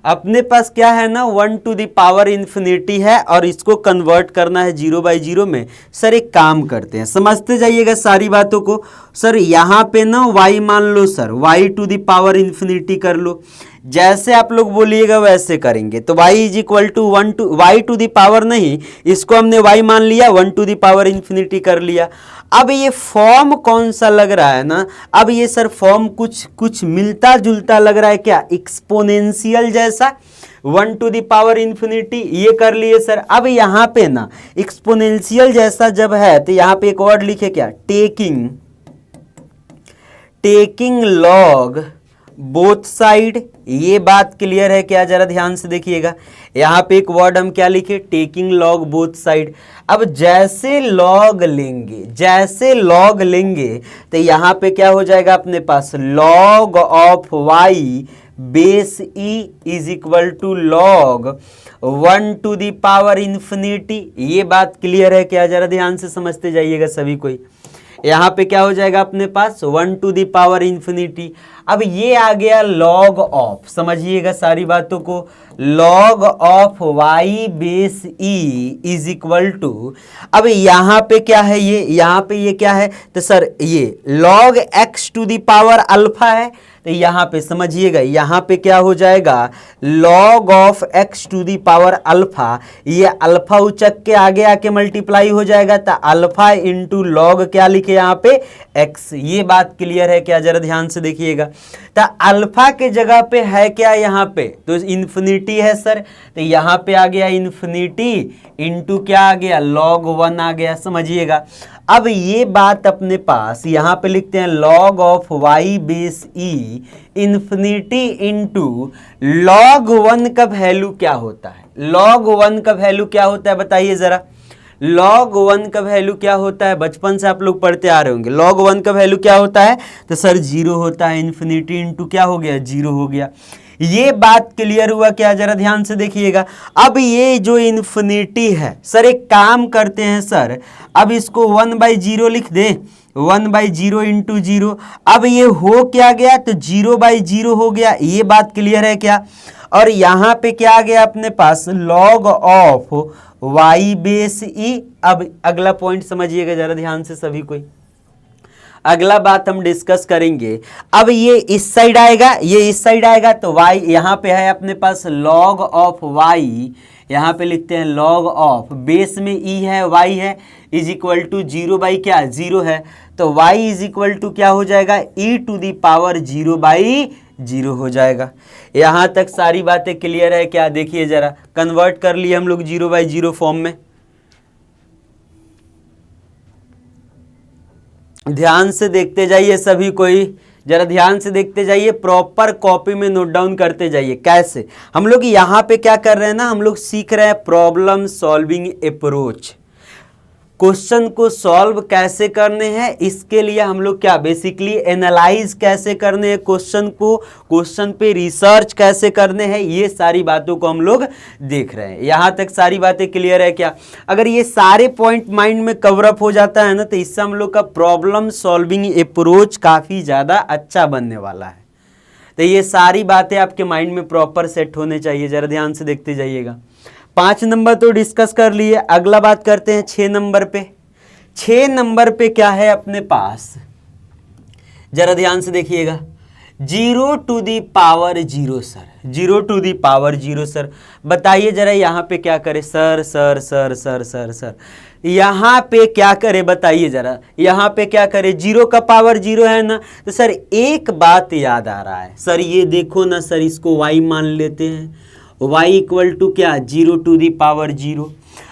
अपने पास क्या है ना, 1 टू द पावर इन्फिनिटी है और इसको कन्वर्ट करना है 0/0 में। सर एक काम करते हैं, समझते जाइएगा सारी बातों को। सर यहाँ पे ना y मान लो sir, y to the power infinity कर लो। जैसे आप लोग बोलिएगा वैसे करेंगे। तो y is equal to y to the power नहीं, इसको हमने y मान लिया, 1 टू द पावर इन्फिनिटी कर लिया। अब ये फॉर्म कौन सा लग रहा है ना, अब ये सर फॉर्म कुछ मिलता जुलता लग रहा है क्या, एक्सपोनेंशियल जैसा। 1 टू द पावर इंफिनिटी, ये कर लिए सर। अब यहाँ पे ना एक्सपोनेंशियल जैसा जब है तो यहाँ पे एक वर्ड लिखे क्या, टेकिंग लॉग बोथ साइड, ये बात क्लियर है क्या, जरा ध्यान से देखिएगा। यहाँ पे एक वर्ड हम क्या लिखे, टेकिंग लॉग बोथ साइड। अब जैसे लॉग लेंगे तो यहाँ पे क्या हो जाएगा अपने पास, log of y base e is equal to log 1 to the power infinity. ये बात क्लियर है क्या, जरा ध्यान से समझते जाइएगा सभी कोई। यहाँ पे क्या हो जाएगा अपने पास 1 टू द पावर इंफिनिटी। अब ये आ गया लॉग ऑफ, समझिएगा सारी बातों को, log of y base e is equal to, अब यहाँ पे क्या है, यहाँ पे ये क्या है, तो सर ये log x to the power alpha है, तो यहाँ पे समझिएगा, यहाँ पे क्या हो जाएगा, log of x to the power alpha, ये अल्फा उचक के आगे आके मल्टीप्लाई हो जाएगा, तो अल्फा इंटू लॉग क्या लिखे यहाँ पे x। ये बात क्लियर है क्या, जरा ध्यान से देखिएगा। तो अल्फा के जगह पे है क्या यहाँ पे, तो इन्फिनिटी है सर, तो यहाँ पे आ गया इन्फिनिटी इंटू क्या आ गया, लॉग 1 आ गया, समझिएगा। अब ये बात अपने पास यहाँ पे लिखते हैं log of y base E infinity into log 1 का वैल्यू क्या होता है, लॉग 1 का वैल्यू क्या होता है बताइए जरा, लॉग 1 का वैल्यू क्या होता है, बचपन से आप लोग पढ़ते आ रहे होंगे, लॉग 1 का वैल्यू क्या होता है, तो सर 0 होता है, इन्फिनिटी इंटू क्या हो गया, 0 हो गया। ये बात क्लियर हुआ क्या, जरा ध्यान से देखिएगा। अब ये जो इन्फिनिटी है सर, एक काम करते हैं सर, अब इसको 1/0 लिख दे, 1/0 इंटू 0। अब ये हो क्या गया, तो 0/0 हो गया, ये बात क्लियर है क्या। और यहाँ पे क्या आ गया अपने पास, लॉग ऑफ y बेस ई। अब अगला पॉइंट समझिएगा जरा ध्यान से सभी कोई, अगला बात हम डिस्कस करेंगे। अब ये इस साइड आएगा, ये इस साइड आएगा, तो y यहाँ पे है अपने पास लॉग ऑफ y, यहाँ पे लिखते हैं लॉग ऑफ, बेस में e है y है, इज इक्वल टू 0/0 है, तो y इज इक्वल टू क्या हो जाएगा, e टू दी पावर 0/0 हो जाएगा। यहाँ तक सारी बातें क्लियर है क्या, देखिए जरा, कन्वर्ट कर लिए हम लोग 0/0 फॉर्म में। ध्यान से देखते जाइए सभी कोई, जरा ध्यान से देखते जाइए, प्रॉपर कॉपी में नोट डाउन करते जाइए। कैसे हम लोग यहाँ पे क्या कर रहे हैं ना, हम लोग सीख रहे हैं प्रॉब्लम सॉल्विंग अप्रोच, क्वेश्चन को सॉल्व कैसे करने हैं, इसके लिए हम लोग क्या बेसिकली एनालाइज कैसे करने हैं क्वेश्चन को, क्वेश्चन पे रिसर्च कैसे करने हैं, ये सारी बातों को हम लोग देख रहे हैं। यहाँ तक सारी बातें क्लियर है क्या। अगर ये सारे पॉइंट माइंड में कवर अप हो जाता है ना, तो इससे हम लोग का प्रॉब्लम सॉल्विंग अप्रोच काफ़ी ज़्यादा अच्छा बनने वाला है। तो ये सारी बातें आपके माइंड में प्रॉपर सेट होने चाहिए, ज़रा ध्यान से देखते जाइएगा। 5 नंबर तो डिस्कस कर लिए, अगला बात करते हैं 6 नंबर पे। 6 नंबर पे क्या है अपने पास, जरा ध्यान से देखिएगा, 0 to the power 0 sir, 0 to the power 0 sir. बताइए जरा यहाँ पे क्या करे sir, sir sir sir sir sir यहाँ पे क्या करे बताइए जरा, यहाँ पे क्या करे, 0 का पावर 0 है ना, तो सर एक बात याद आ रहा है सर, ये देखो ना सर, इसको y मान लेते हैं, y इक्वल टू क्या, 0 टू दी पावर 0।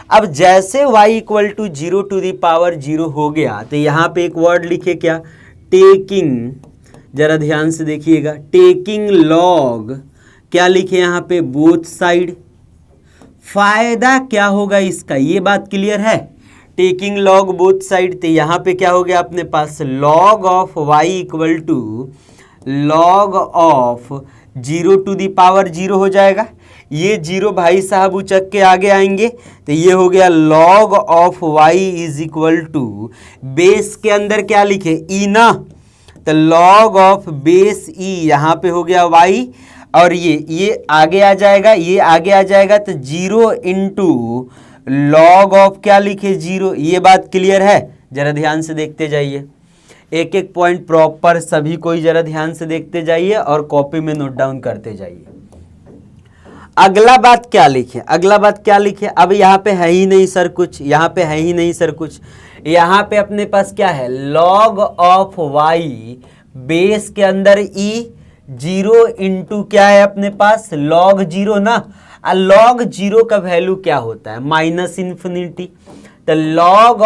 अब जैसे y equal to 0 to the power 0 हो गया, तो यहाँ पे एक वर्ड लिखे क्या, टेकिंग, जरा ध्यान से देखिएगा, टेकिंग लॉग, क्या लिखे यहाँ पे, बोथ साइड। फायदा क्या होगा इसका, ये बात क्लियर है, टेकिंग लॉग बोथ साइड, तो यहाँ पे क्या हो गया अपने पास, log of y equal to log of 0 to the power 0 हो जाएगा। ये 0 भाई साहब उचक के आगे आएंगे, तो ये हो गया log of y is equal to, base के अंदर क्या लिखे, ई ना, तो लॉग ऑफ बेस ई, यहाँ पे हो गया y, और ये आगे आ जाएगा, ये आगे आ जाएगा, तो 0 इंटू लॉग ऑफ क्या लिखे, 0। ये बात क्लियर है, जरा ध्यान से देखते जाइए, एक एक पॉइंट प्रॉपर सभी कोई जरा ध्यान से देखते जाइए और कॉपी में नोट डाउन करते जाइए। अगला बात क्या लिखे, अगला बात क्या लिखे, अब यहाँ पे है ही नहीं सर कुछ, यहाँ पे है ही नहीं सर कुछ, यहाँ पे अपने पास क्या है, लॉग ऑफ y बेस के अंदर e जीरो इंटू क्या है अपने पास, लॉग जीरो ना। लॉग जीरो का वैल्यू क्या होता है, माइनस इन्फिनिटी। तो log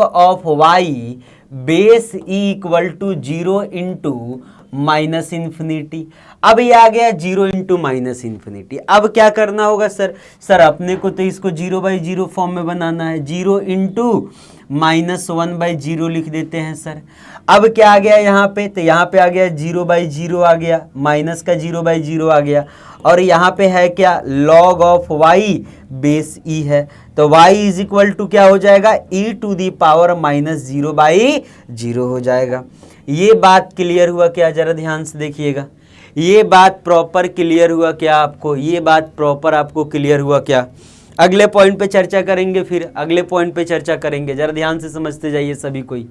of y base e equal to zero into minus infinity. अब ये आ गया जीरो इंटू माइनस इन्फिनिटी। अब क्या करना होगा सर अपने को तो इसको जीरो बाई जीरो फॉर्म में बनाना है, zero into minus one by zero लिख देते हैं सर। अब क्या आ गया यहाँ पे, तो यहाँ पे आ गया जीरो बाई जीरो आ गया, माइनस का जीरो बाई जीरो आ गया, और यहाँ पे है क्या, लॉग ऑफ वाई बेस ई है। तो y इज इक्वल टू क्या हो जाएगा, e to the power minus zero by zero हो जाएगा। ये बात क्लियर हुआ क्या, जरा ध्यान से देखिएगा, ये बात प्रॉपर क्लियर हुआ क्या आपको, ये बात प्रॉपर आपको क्लियर हुआ क्या। अगले पॉइंट पे चर्चा करेंगे, फिर अगले पॉइंट पे चर्चा करेंगे, जरा ध्यान से समझते जाइए सभी कोई।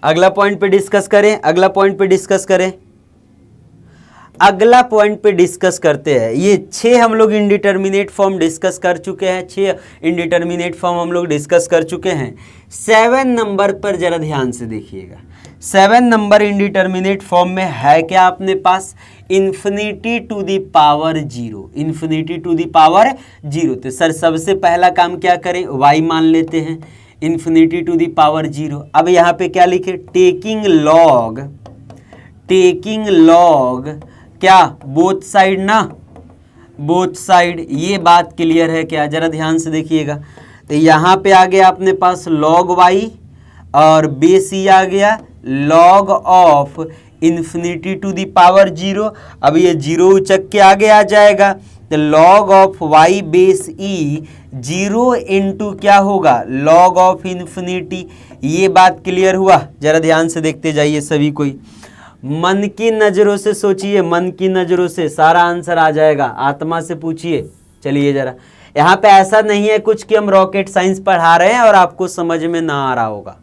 अगला पॉइंट पे डिस्कस करें, अगला पॉइंट पे डिस्कस करें, अगला पॉइंट पे डिस्कस करते हैं। ये 6 हम लोग इंडिटर्मिनेट फॉर्म डिस्कस कर चुके हैं, 6 इंडिटर्मिनेट फॉर्म हम लोग डिस्कस कर चुके हैं। 7 नंबर पर जरा ध्यान से देखिएगा, 7 नंबर इंडिटर्मिनेट फॉर्म में है क्या अपने पास, infinity to the power zero, infinity to the power zero. तो सर सबसे पहला काम क्या करें, y मान लेते हैं, infinity to the power zero. अब यहाँ पे क्या लिखे, टेकिंग लॉग क्या, बोथ साइड ना, बोथ साइड। ये बात क्लियर है क्या, जरा ध्यान से देखिएगा। तो यहाँ पे आ गया अपने पास लॉग वाई और बेस ई आ गया log of infinity to the power zero. अब ये जीरो उचक के आगे आ जाएगा, तो log of y base e zero into क्या होगा, लॉग ऑफ इन्फिनिटी। ये बात क्लियर हुआ, जरा ध्यान से देखते जाइए सभी कोई। मन की नज़रों से सोचिए, मन की नज़रों से सारा आंसर आ जाएगा, आत्मा से पूछिए। चलिए जरा, यहाँ पे ऐसा नहीं है कुछ कि हम रॉकेट साइंस पढ़ा रहे हैं और आपको समझ में ना आ रहा होगा।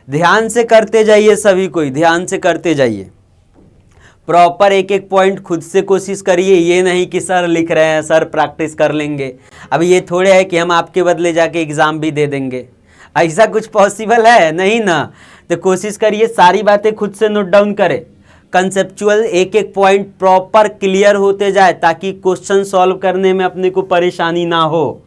ध्यान से करते जाइए सभी कोई, ध्यान से करते जाइए, प्रॉपर एक एक पॉइंट खुद से कोशिश करिए। ये नहीं कि सर लिख रहे हैं, सर प्रैक्टिस कर लेंगे। अब ये थोड़े है कि हम आपके बदले जाके एग्ज़ाम भी दे देंगे, ऐसा कुछ पॉसिबल है नहीं ना। तो कोशिश करिए सारी बातें खुद से नोट डाउन करें, कंसेप्चुअल एक एक पॉइंट प्रॉपर क्लियर होते जाए ताकि क्वेश्चन सॉल्व करने में अपने को परेशानी ना हो।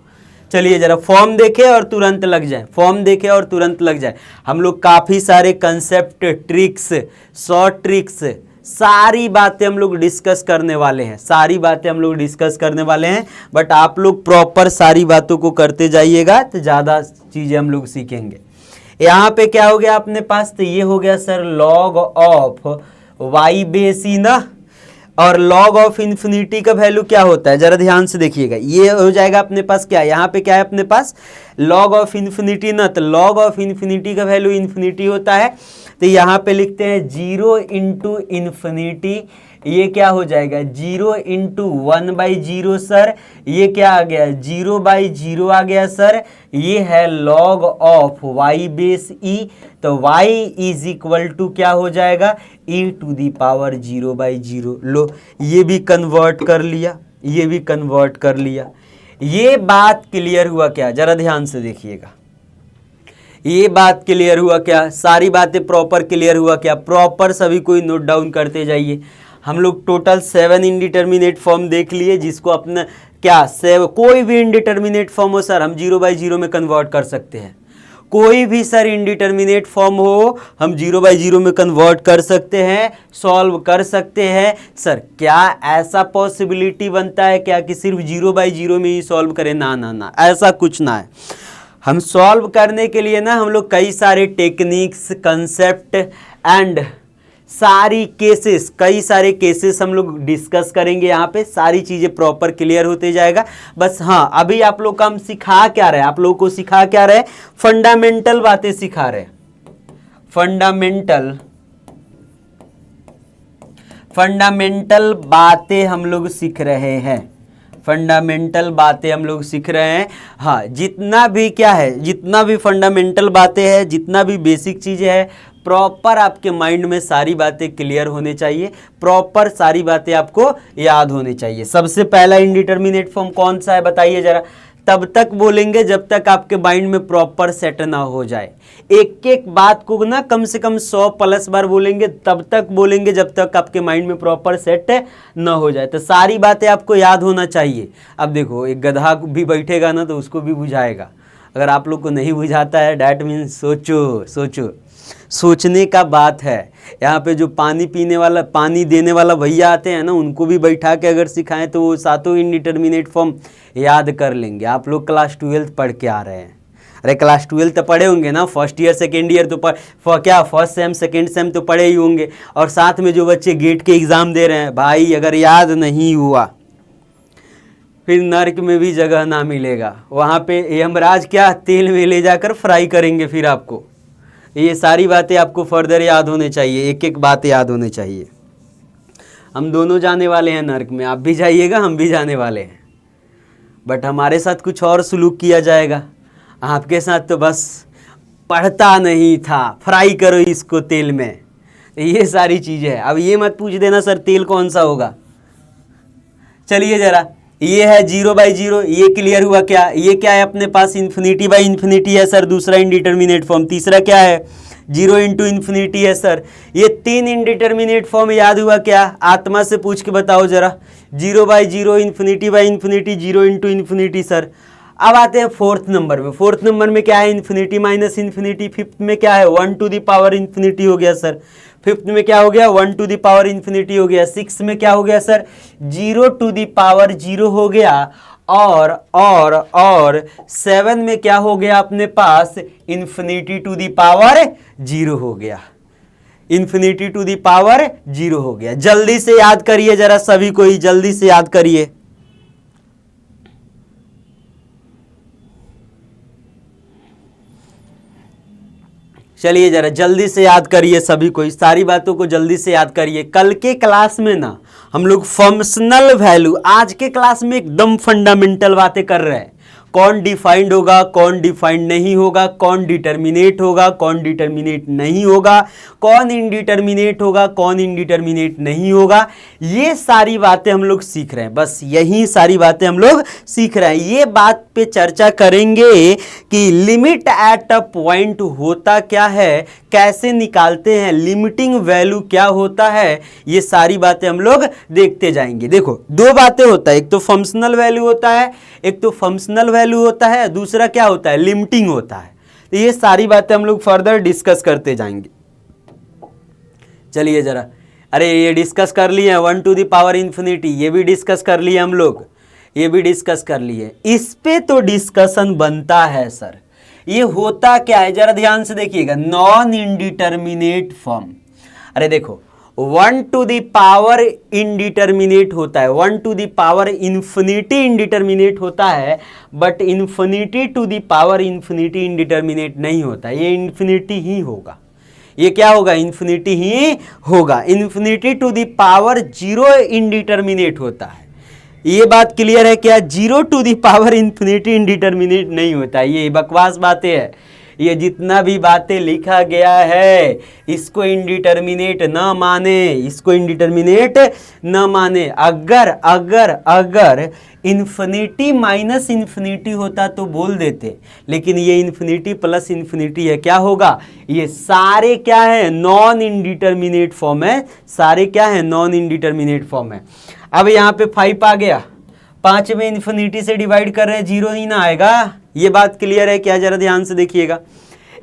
चलिए जरा फॉर्म देखें और तुरंत लग जाए, फॉर्म देखें और तुरंत लग जाए। हम लोग काफ़ी सारे कंसेप्ट, ट्रिक्स, शॉर्ट ट्रिक्स, सारी बातें हम लोग डिस्कस करने वाले हैं, सारी बातें हम लोग डिस्कस करने वाले हैं। बट आप लोग प्रॉपर सारी बातों को करते जाइएगा तो ज़्यादा चीज़ें हम लोग सीखेंगे। यहाँ पे क्या हो गया अपने पास, तो ये हो गया sir log of y base e ना, और लॉग ऑफ इन्फिनिटी का वैल्यू क्या होता है, जरा ध्यान से देखिएगा। ये हो जाएगा अपने पास क्या, यहाँ पे क्या है अपने पास लॉग ऑफ इन्फिनिटी ना, तो लॉग ऑफ इन्फिनिटी का वैल्यू इन्फिनिटी होता है। तो यहाँ पे लिखते हैं जीरो इंटू इन्फिनिटी, ये क्या हो जाएगा, zero into one by zero sir, ये क्या आ गया, जीरो बाई जीरो आ गया सर। ये है log of y base e, तो y इज इक्वल टू क्या हो जाएगा, e to the power zero by zero. लो ये भी कन्वर्ट कर लिया, ये भी कन्वर्ट कर लिया। ये बात क्लियर हुआ क्या, जरा ध्यान से देखिएगा, ये बात क्लियर हुआ क्या, सारी बातें प्रॉपर क्लियर हुआ क्या, प्रॉपर सभी कोई नोट डाउन करते जाइए। हम लोग टोटल 7 इंडिटर्मिनेट फॉर्म देख लिए, जिसको अपना क्या कोई भी इंडिटर्मिनेट फॉर्म हो सर हम जीरो बाई जीरो में कन्वर्ट कर सकते हैं। कोई भी सर इंडिटर्मिनेट फॉर्म हो हम जीरो बाई जीरो में कन्वर्ट कर सकते हैं, सॉल्व कर सकते हैं। सर क्या ऐसा पॉसिबिलिटी बनता है क्या कि सिर्फ जीरो बाई जीरो में ही सॉल्व करें, ना ना ना, ऐसा कुछ ना है। हम सॉल्व करने के लिए ना हम लोग कई सारे टेक्निक्स, कंसेप्ट एंड सारी केसेस, कई सारे केसेस हम लोग डिस्कस करेंगे। यहाँ पे सारी चीज़ें प्रॉपर क्लियर होते जाएगा। बस हाँ, अभी आप लोग को हम सिखा क्या रहे हैं, आप लोगों को सिखा क्या रहे, फंडामेंटल बातें सिखा रहे हैं, फंडामेंटल बातें हम लोग सीख रहे हैं, फंडामेंटल बातें हम लोग सीख रहे हैं। हाँ, जितना भी क्या है, जितना भी फंडामेंटल बातें हैं, जितना भी बेसिक चीज़ें हैं, प्रॉपर आपके माइंड में सारी बातें क्लियर होने चाहिए, प्रॉपर सारी बातें आपको याद होनी चाहिए। सबसे पहला इंडिटर्मिनेट फॉर्म कौन सा है बताइए जरा, तब तक बोलेंगे जब तक आपके माइंड में प्रॉपर सेट ना हो जाए। एक एक बात को ना कम से कम 100+ बार बोलेंगे, तब तक बोलेंगे जब तक आपके माइंड में प्रॉपर सेट ना हो जाए। तो सारी बातें आपको याद होना चाहिए। अब देखो, एक गधा भी बैठेगा ना तो उसको भी बुझाएगा। अगर आप लोग को नहीं बुझाता है, डैट मीन्स सोचो सोचो, सोचने का बात है। यहाँ पे जो पानी देने वाला भैया आते हैं ना, उनको भी बैठा के अगर सिखाएं तो वो सातों इनडिटर्मिनेट फॉर्म याद कर लेंगे। आप लोग क्लास 12 पढ़ के आ रहे हैं। अरे क्लास 12 तो पढ़े होंगे ना, फर्स्ट ईयर सेकेंड ईयर तो फर्स्ट सेम सेकेंड सेम तो पढ़े ही होंगे। और साथ में जो बच्चे गेट के एग्ज़ाम दे रहे हैं, भाई अगर याद नहीं हुआ फिर नर्क में भी जगह ना मिलेगा। वहाँ पे यमराज क्या तेल में ले जाकर फ्राई करेंगे फिर आपको। ये सारी बातें आपको फर्दर याद होने चाहिए, एक एक बात याद होने चाहिए। हम दोनों जाने वाले हैं नर्क में, आप भी जाइएगा, हम भी जाने वाले हैं। बट हमारे साथ कुछ और सलूक किया जाएगा, आपके साथ तो बस पढ़ता नहीं था, फ्राई करो इसको तेल में। ये सारी चीज़ें हैं। अब ये मत पूछ देना सर तेल कौन सा होगा। चलिए जरा, ये है 0/0, ये क्लियर हुआ क्या? ये क्या है अपने पास? इन्फिनिटी/इन्फिनिटी है सर, दूसरा इनडिटर्मिनेट फॉर्म। तीसरा क्या है? 0 × इन्फिनिटी है सर। ये 3 इनडिटर्मिनेट फॉर्म याद हुआ क्या? आत्मा से पूछ के बताओ जरा। 0/0, इन्फिनिटी/इन्फिनिटी, 0 × इन्फिनिटी सर। अब आते हैं फोर्थ नंबर में। फोर्थ नंबर में क्या है? इन्फिनिटी-इन्फिनिटी। फिफ्थ में क्या है? 1 इन्फिनिटी हो गया सर। फिफ्थ में क्या हो गया? 1 इन्फिनिटी हो गया। सिक्स में क्या हो गया सर? 0 हो गया। और 7 में क्या हो गया अपने पास? इन्फिनिटी/0 हो गया। इन्फिनिटी/0 हो गया। जल्दी से याद करिए जरा, सभी को ही जल्दी से याद करिए। चलिए जरा जल्दी से याद करिए, सभी को इस सारी बातों को जल्दी से याद करिए। कल के क्लास में ना हम लोग फंक्शनल वैल्यू, आज के क्लास में एकदम फंडामेंटल बातें कर रहे हैं। कौन डिफाइंड होगा, कौन डिफाइंड नहीं होगा, कौन डिटर्मिनेट होगा, कौन डिटर्मिनेट नहीं होगा, कौन इनडिटर्मिनेट होगा, कौन इनडिटर्मिनेट नहीं होगा, ये सारी बातें हम लोग सीख रहे हैं। बस यही सारी बातें हम लोग सीख रहे हैं। ये बात पे चर्चा करेंगे कि लिमिट एट अ पॉइंट होता क्या है, कैसे निकालते हैं, लिमिटिंग वैल्यू क्या होता है, ये सारी बातें हम लोग देखते जाएंगे। देखो, दो बातें होता है, एक तो फंक्शनल वैल्यू होता है, एक तो फंक्शनल वैल्यू होता है, दूसरा क्या होता है? लिमिटिंग होता है। तो ये सारी बातें हम लोग फर्दर डिस्कस करते जाएंगे। चलिए जरा, अरे ये डिस्कस कर लिए 1 ये भी डिस्कस कर लिए हम लोग, ये भी डिस्कस कर लिए। इस पे तो डिस्कशन बनता है सर। ये होता क्या है जरा ध्यान से देखिएगा, नॉन इंडिटर्मिनेट फॉर्म। अरे देखो, 1 इनडिटर्मिनेट होता है, 1 इन्फिनिटी इनडिटर्मिनेट होता है, बट इन्फिनिटी इनडिटर्मिनेट नहीं होता। ये इन्फिनिटी ही होगा। ये क्या होगा? इन्फिनिटी ही होगा। इन्फिनिटी/0 इनडिटर्मिनेट होता है। ये बात क्लियर है क्या? 0 इनडिटर्मिनेट नहीं होता। ये बकवास बातें है। ये जितना भी बातें लिखा गया है, इसको इनडिटर्मिनेट न माने, इसको इनडिटर्मिनेट न माने। अगर इन्फिनिटी होता तो बोल देते, लेकिन ये इन्फिनिटी है। क्या होगा? ये सारे क्या है? नॉन इंडिटर्मिनेट फॉर्म है। सारे क्या है? नॉन इंडिटर्मिनेट फॉर्म है। अब यहाँ पे 5 आ गया, 5 में इन्फिनिटी से डिवाइड कर रहे हैं, 0 ही ना आएगा। ये बात क्लियर है क्या? जरा ध्यान से देखिएगा।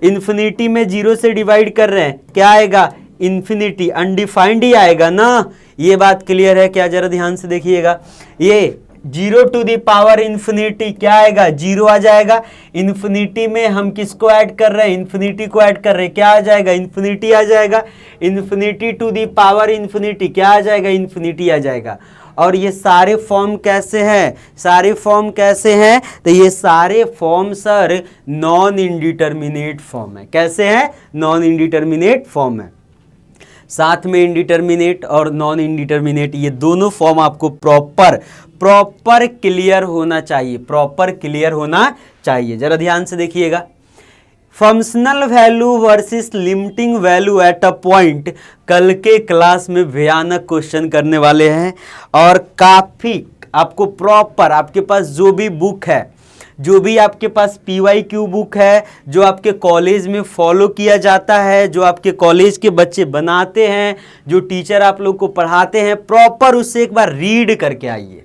इन्फिनिटी में 0 से डिवाइड कर रहे हैं, क्या आएगा? इन्फिनिटी, अनडिफाइंड ही आएगा ना। ये बात क्लियर है क्या? जरा ध्यान से देखिएगा। ये 0 क्या आएगा? 0 आ जाएगा। इन्फिनिटी में हम किसको ऐड कर रहे हैं? इन्फिनिटी को ऐड कर रहे हैं, क्या आ जाएगा? इन्फिनिटी आ जाएगा। इन्फिनिटी क्या आ जाएगा? इन्फिनिटी आ जाएगा। और ये सारे फॉर्म कैसे हैं? सारे फॉर्म कैसे हैं? तो ये सारे form sir non indeterminate form है। कैसे हैं? नॉन इंडिटर्मिनेट फॉर्म है। साथ में इंडिटर्मिनेट और नॉन इंडिटर्मिनेट, ये दोनों फॉर्म आपको प्रॉपर क्लियर होना चाहिए, प्रॉपर क्लियर होना चाहिए। जरा ध्यान से देखिएगा। Functional value versus limiting value at a point, कल के क्लास में भयानक क्वेश्चन करने वाले हैं। और काफ़ी आपको प्रॉपर, आपके पास जो भी बुक है, जो भी आपके पास PYQ बुक है, जो आपके कॉलेज में फॉलो किया जाता है, जो आपके कॉलेज के बच्चे बनाते हैं, जो टीचर आप लोग को पढ़ाते हैं, प्रॉपर उससे एक बार रीड करके आइए,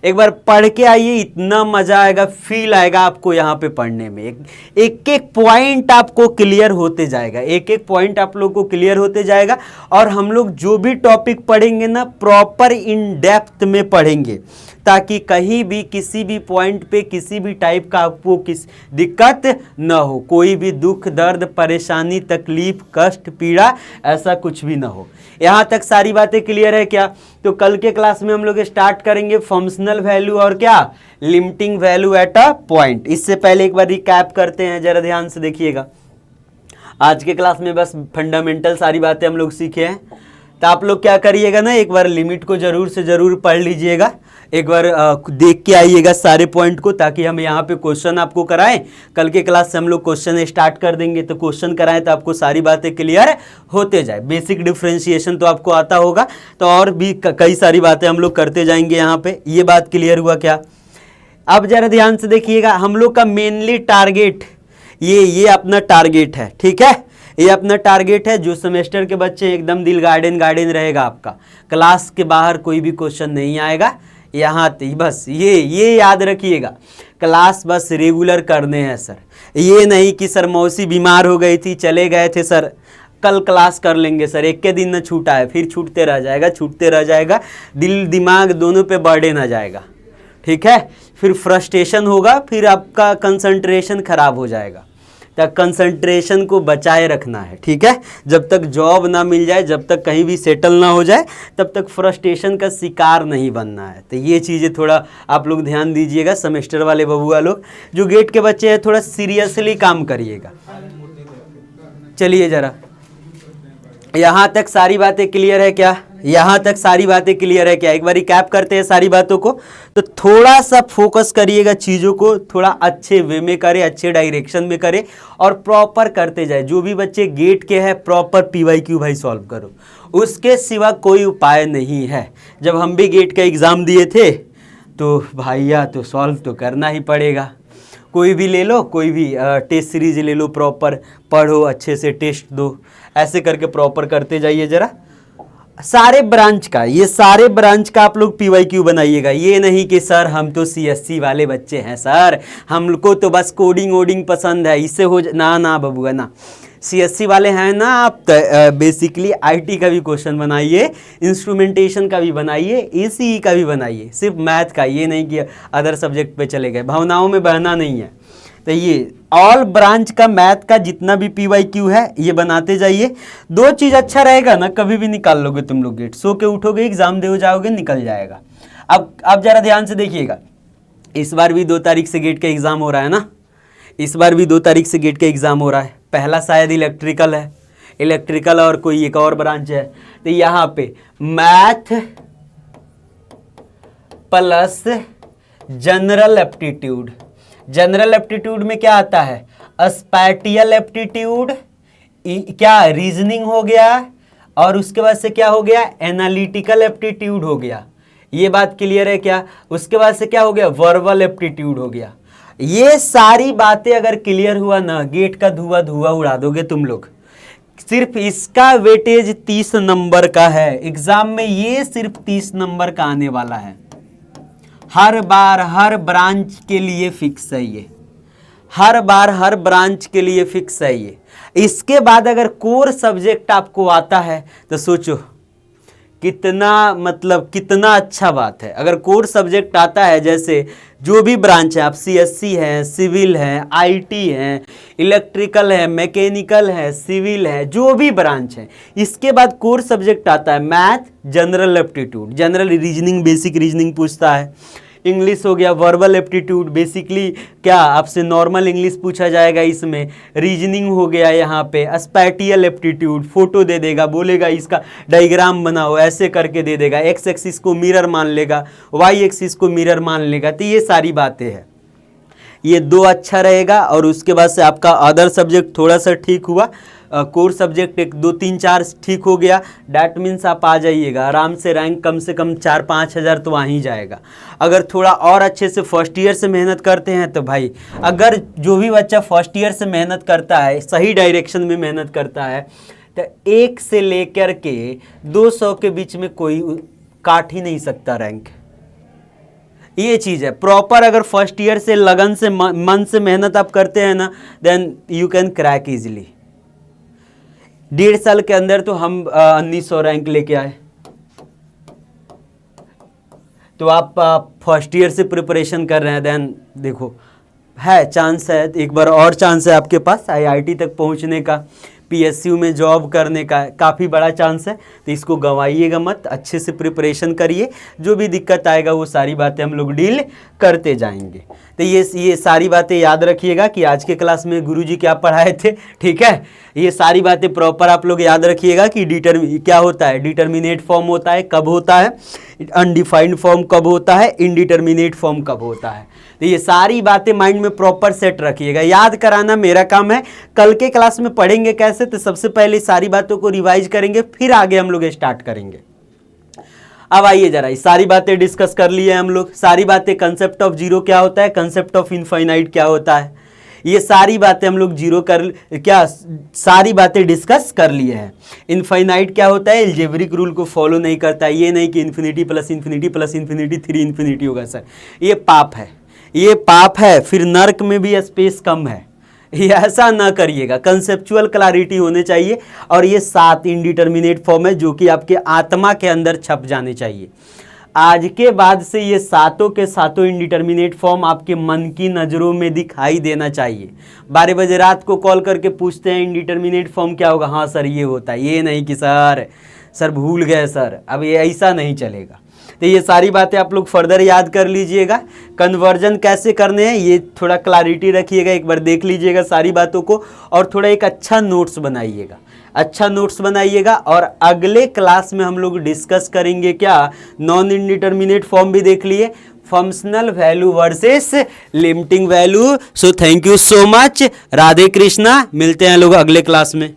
एक बार पढ़ के आइए। इतना मजा आएगा, फील आएगा आपको यहाँ पे पढ़ने में। एक एक पॉइंट आपको क्लियर होते जाएगा, एक एक पॉइंट आप लोग को क्लियर होते जाएगा। और हम लोग जो भी टॉपिक पढ़ेंगे ना, प्रॉपर इन डेप्थ में पढ़ेंगे, ताकि कहीं भी किसी भी पॉइंट पे किसी भी टाइप का आपको किस दिक्कत न हो, कोई भी दुख दर्द परेशानी तकलीफ कष्ट पीड़ा ऐसा कुछ भी ना हो। यहाँ तक सारी बातें क्लियर है क्या? तो कल के क्लास में हम लोग स्टार्ट करेंगे फंक्शनल वैल्यू और क्या, limiting value at a point. इससे पहले एक बार रिकैप करते हैं, जरा ध्यान से देखिएगा। आज के क्लास में बस फंडामेंटल सारी बातें हम लोग सीखे हैं। तो आप लोग क्या करिएगा ना, एक बार लिमिट को जरूर से जरूर पढ़ लीजिएगा, एक बार देख के आइएगा सारे पॉइंट को, ताकि हम यहाँ पे क्वेश्चन आपको कराएं। कल के क्लास से हम लोग क्वेश्चन स्टार्ट कर देंगे, तो क्वेश्चन कराएं तो आपको सारी बातें क्लियर होते जाए। बेसिक डिफरेंशिएशन तो आपको आता होगा, तो और भी कई सारी बातें हम लोग करते जाएंगे यहाँ पे। ये बात क्लियर हुआ क्या? अब जरा ध्यान से देखिएगा, हम लोग का मेनली टारगेट ये अपना टारगेट है, ठीक है, ये अपना टारगेट है। जो सेमेस्टर के बच्चे एकदम दिल गार्डन रहेगा आपका, क्लास के बाहर कोई भी क्वेश्चन नहीं आएगा, यहाँ बस ये याद रखिएगा, क्लास बस रेगुलर करने हैं सर। ये नहीं कि सर मौसी बीमार हो गई थी चले गए थे सर, कल क्लास कर लेंगे सर, एक के दिन न छूटा है, फिर छूटते रह जाएगा, दिल दिमाग दोनों पे बर्डन आ जाएगा, ठीक है, फिर फ्रस्ट्रेशन होगा, फिर आपका कंसंट्रेशन खराब हो जाएगा। तो कंसंट्रेशन को बचाए रखना है, ठीक है। जब तक जॉब ना मिल जाए, जब तक कहीं भी सेटल ना हो जाए, तब तक फ्रस्ट्रेशन का शिकार नहीं बनना है। तो ये चीज़ें थोड़ा आप लोग ध्यान दीजिएगा। सेमेस्टर वाले बबुआ लोग, जो गेट के बच्चे हैं, थोड़ा सीरियसली काम करिएगा। चलिए जरा, यहाँ तक सारी बातें क्लियर है क्या? यहाँ तक सारी बातें क्लियर है क्या? एक बार रिकैप करते हैं सारी बातों को। तो थोड़ा सा फोकस करिएगा, चीज़ों को थोड़ा अच्छे वे में करें, अच्छे डायरेक्शन में करें और प्रॉपर करते जाए। जो भी बच्चे गेट के हैं, प्रॉपर PYQ भाई सॉल्व करो, उसके सिवा कोई उपाय नहीं है। जब हम भी गेट का एग्ज़ाम दिए थे तो भैया तो सॉल्व तो करना ही पड़ेगा। कोई भी ले लो, कोई भी टेस्ट सीरीज ले लो, प्रॉपर पढ़ो, अच्छे से टेस्ट दो, ऐसे करके प्रॉपर करते जाइए। जरा सारे ब्रांच का, ये सारे ब्रांच का आप लोग PYQ बनाइएगा। ये नहीं कि सर हम तो CSC वाले बच्चे हैं सर, हमको तो बस कोडिंग वोडिंग पसंद है, इससे हो ना बबुआ ना। CSC वाले हैं ना आप, बेसिकली IT का भी क्वेश्चन बनाइए, इंस्ट्रूमेंटेशन का भी बनाइए, ACE का भी बनाइए, सिर्फ मैथ का। ये नहीं कि अदर सब्जेक्ट पे चले गए, भावनाओं में बहना नहीं है। तो ये ऑल ब्रांच का मैथ का जितना भी PYQ है ये बनाते जाइए। दो चीज़ अच्छा रहेगा ना, कभी भी निकाल लोगे तुम लोग गेट, सो के उठोगे, एग्जाम दे हो जाओगे, निकल जाएगा। अब जरा ध्यान से देखिएगा, इस बार भी 2 तारीख से गेट का एग्ज़ाम हो रहा है ना, इस बार भी 2 तारीख से गेट का एग्ज़ाम हो रहा है। पहला शायद इलेक्ट्रिकल है, इलेक्ट्रिकल और कोई एक और ब्रांच है। तो यहाँ पे math plus general aptitude, general aptitude में क्या आता है, स्पैटियल एप्टीट्यूड, क्या रीजनिंग हो गया, और उसके बाद से क्या हो गया, एनालिटिकल एप्टीट्यूड हो गया। ये बात क्लियर है क्या? उसके बाद से क्या हो गया, वर्बल एप्टीट्यूड हो गया। ये सारी बातें अगर क्लियर हुआ ना, गेट का धुआं उड़ा दोगे तुम लोग। सिर्फ इसका वेटेज 30 नंबर का है एग्जाम में, ये सिर्फ 30 नंबर का आने वाला है। हर बार हर ब्रांच के लिए फिक्स है ये, हर बार हर ब्रांच के लिए फिक्स है ये। इसके बाद अगर कोर सब्जेक्ट आपको आता है तो सोचो कितना, मतलब कितना अच्छा बात है। अगर कोर सब्जेक्ट आता है, जैसे जो भी ब्रांच है, आप CSC है, सिविल है, IT है, इलेक्ट्रिकल है, मैकेनिकल है, सिविल है, जो भी ब्रांच है, इसके बाद कोर सब्जेक्ट आता है math, general aptitude, general reasoning, basic reasoning पूछता है, इंग्लिश हो गया, वर्बल एप्टीट्यूड, बेसिकली क्या आपसे नॉर्मल इंग्लिश पूछा जाएगा इसमें, रीजनिंग हो गया, यहाँ पे स्पैटियल एप्टीट्यूड, फोटो दे देगा, बोलेगा इसका डायग्राम बनाओ, ऐसे करके दे देगा, X एक्सिस को मिरर मान लेगा, Y एक्सिस को मिरर मान लेगा। तो ये सारी बातें हैं, ये 2 अच्छा रहेगा। और उसके बाद से आपका अदर सब्जेक्ट थोड़ा सा ठीक हुआ, कोर सब्जेक्ट 1 2 3 4 ठीक हो गया, डैट मीन्स आप आ जाइएगा आराम से, रैंक कम से कम 4-5 हज़ार तो आ ही जाएगा। अगर थोड़ा और अच्छे से फर्स्ट ईयर से मेहनत करते हैं तो भाई, अगर जो भी बच्चा फर्स्ट ईयर से मेहनत करता है, सही डायरेक्शन में मेहनत करता है, तो 1 से लेकर के 200 के बीच में कोई काट ही नहीं सकता रैंक। ये चीज़ है प्रॉपर, अगर फर्स्ट ईयर से लगन से मन से मेहनत आप करते हैं ना, then you can crack easily. 1.5 साल के अंदर तो हम 1900 रैंक लेके आए, तो आप फर्स्ट ईयर से प्रिपरेशन कर रहे हैं, देन देखो है चांस है, एक बार और चांस है आपके पास IIT तक पहुंचने का, PSU में जॉब करने का काफ़ी बड़ा चांस है, तो इसको गंवाइएगा मत, अच्छे से प्रिपरेशन करिए, जो भी दिक्कत आएगा वो सारी बातें हम लोग डील करते जाएंगे। तो ये सारी बातें याद रखिएगा कि आज के क्लास में गुरुजी क्या पढ़ाए थे, ठीक है। ये सारी बातें प्रॉपर आप लोग याद रखिएगा कि क्या होता है, डिटर्मिनेट फॉर्म होता है कब होता है, अनडिफाइंड फॉर्म कब होता है, इनडिटर्मिनेट फॉर्म कब होता है। तो ये सारी बातें माइंड में प्रॉपर सेट रखिएगा, याद कराना मेरा काम है। कल के क्लास में पढ़ेंगे कैसे, तो सबसे पहले सारी बातों को रिवाइज करेंगे, फिर आगे हम लोग स्टार्ट करेंगे। अब आइए जरा ये सारी बातें डिस्कस कर लिए हम लोग, सारी बातें, कंसेप्ट ऑफ जीरो क्या होता है, कंसेप्ट ऑफ इनफाइनाइट क्या होता है, ये सारी बातें हम लोग सारी बातें डिस्कस कर लिए हैं। इनफाइनाइट क्या होता है, एल्जेब्रिक रूल को फॉलो नहीं करता है, ये नहीं कि infinity plus infinity plus infinity 3 infinity होगा सर, ये पाप है, ये पाप है। फिर नर्क में भी स्पेस कम है, ये ऐसा ना करिएगा, कंसेप्चुअल क्लैरिटी होने चाहिए। और ये 7 इनडिटर्मिनेट फॉर्म है जो कि आपके आत्मा के अंदर छप जाने चाहिए। आज के बाद से ये सातों के सातों इनडिटर्मिनेट फॉर्म आपके मन की नज़रों में दिखाई देना चाहिए। 12 बजे रात को कॉल करके पूछते हैं इनडिटर्मिनेट फॉर्म क्या होगा, हाँ सर ये होता है, ये नहीं कि सर भूल गए सर, अब ये ऐसा नहीं चलेगा। तो ये सारी बातें आप लोग फर्दर याद कर लीजिएगा। कन्वर्जन कैसे करने हैं ये थोड़ा क्लैरिटी रखिएगा, एक बार देख लीजिएगा सारी बातों को, और थोड़ा एक अच्छा नोट्स बनाइएगा, अच्छा नोट्स बनाइएगा। और अगले क्लास में हम लोग डिस्कस करेंगे क्या, नॉन इंडिटर्मिनेट फॉर्म भी देख लिए, functional value versus limiting value. So thank you so much, Radhe Krishna, मिलते हैं लोग अगले क्लास में।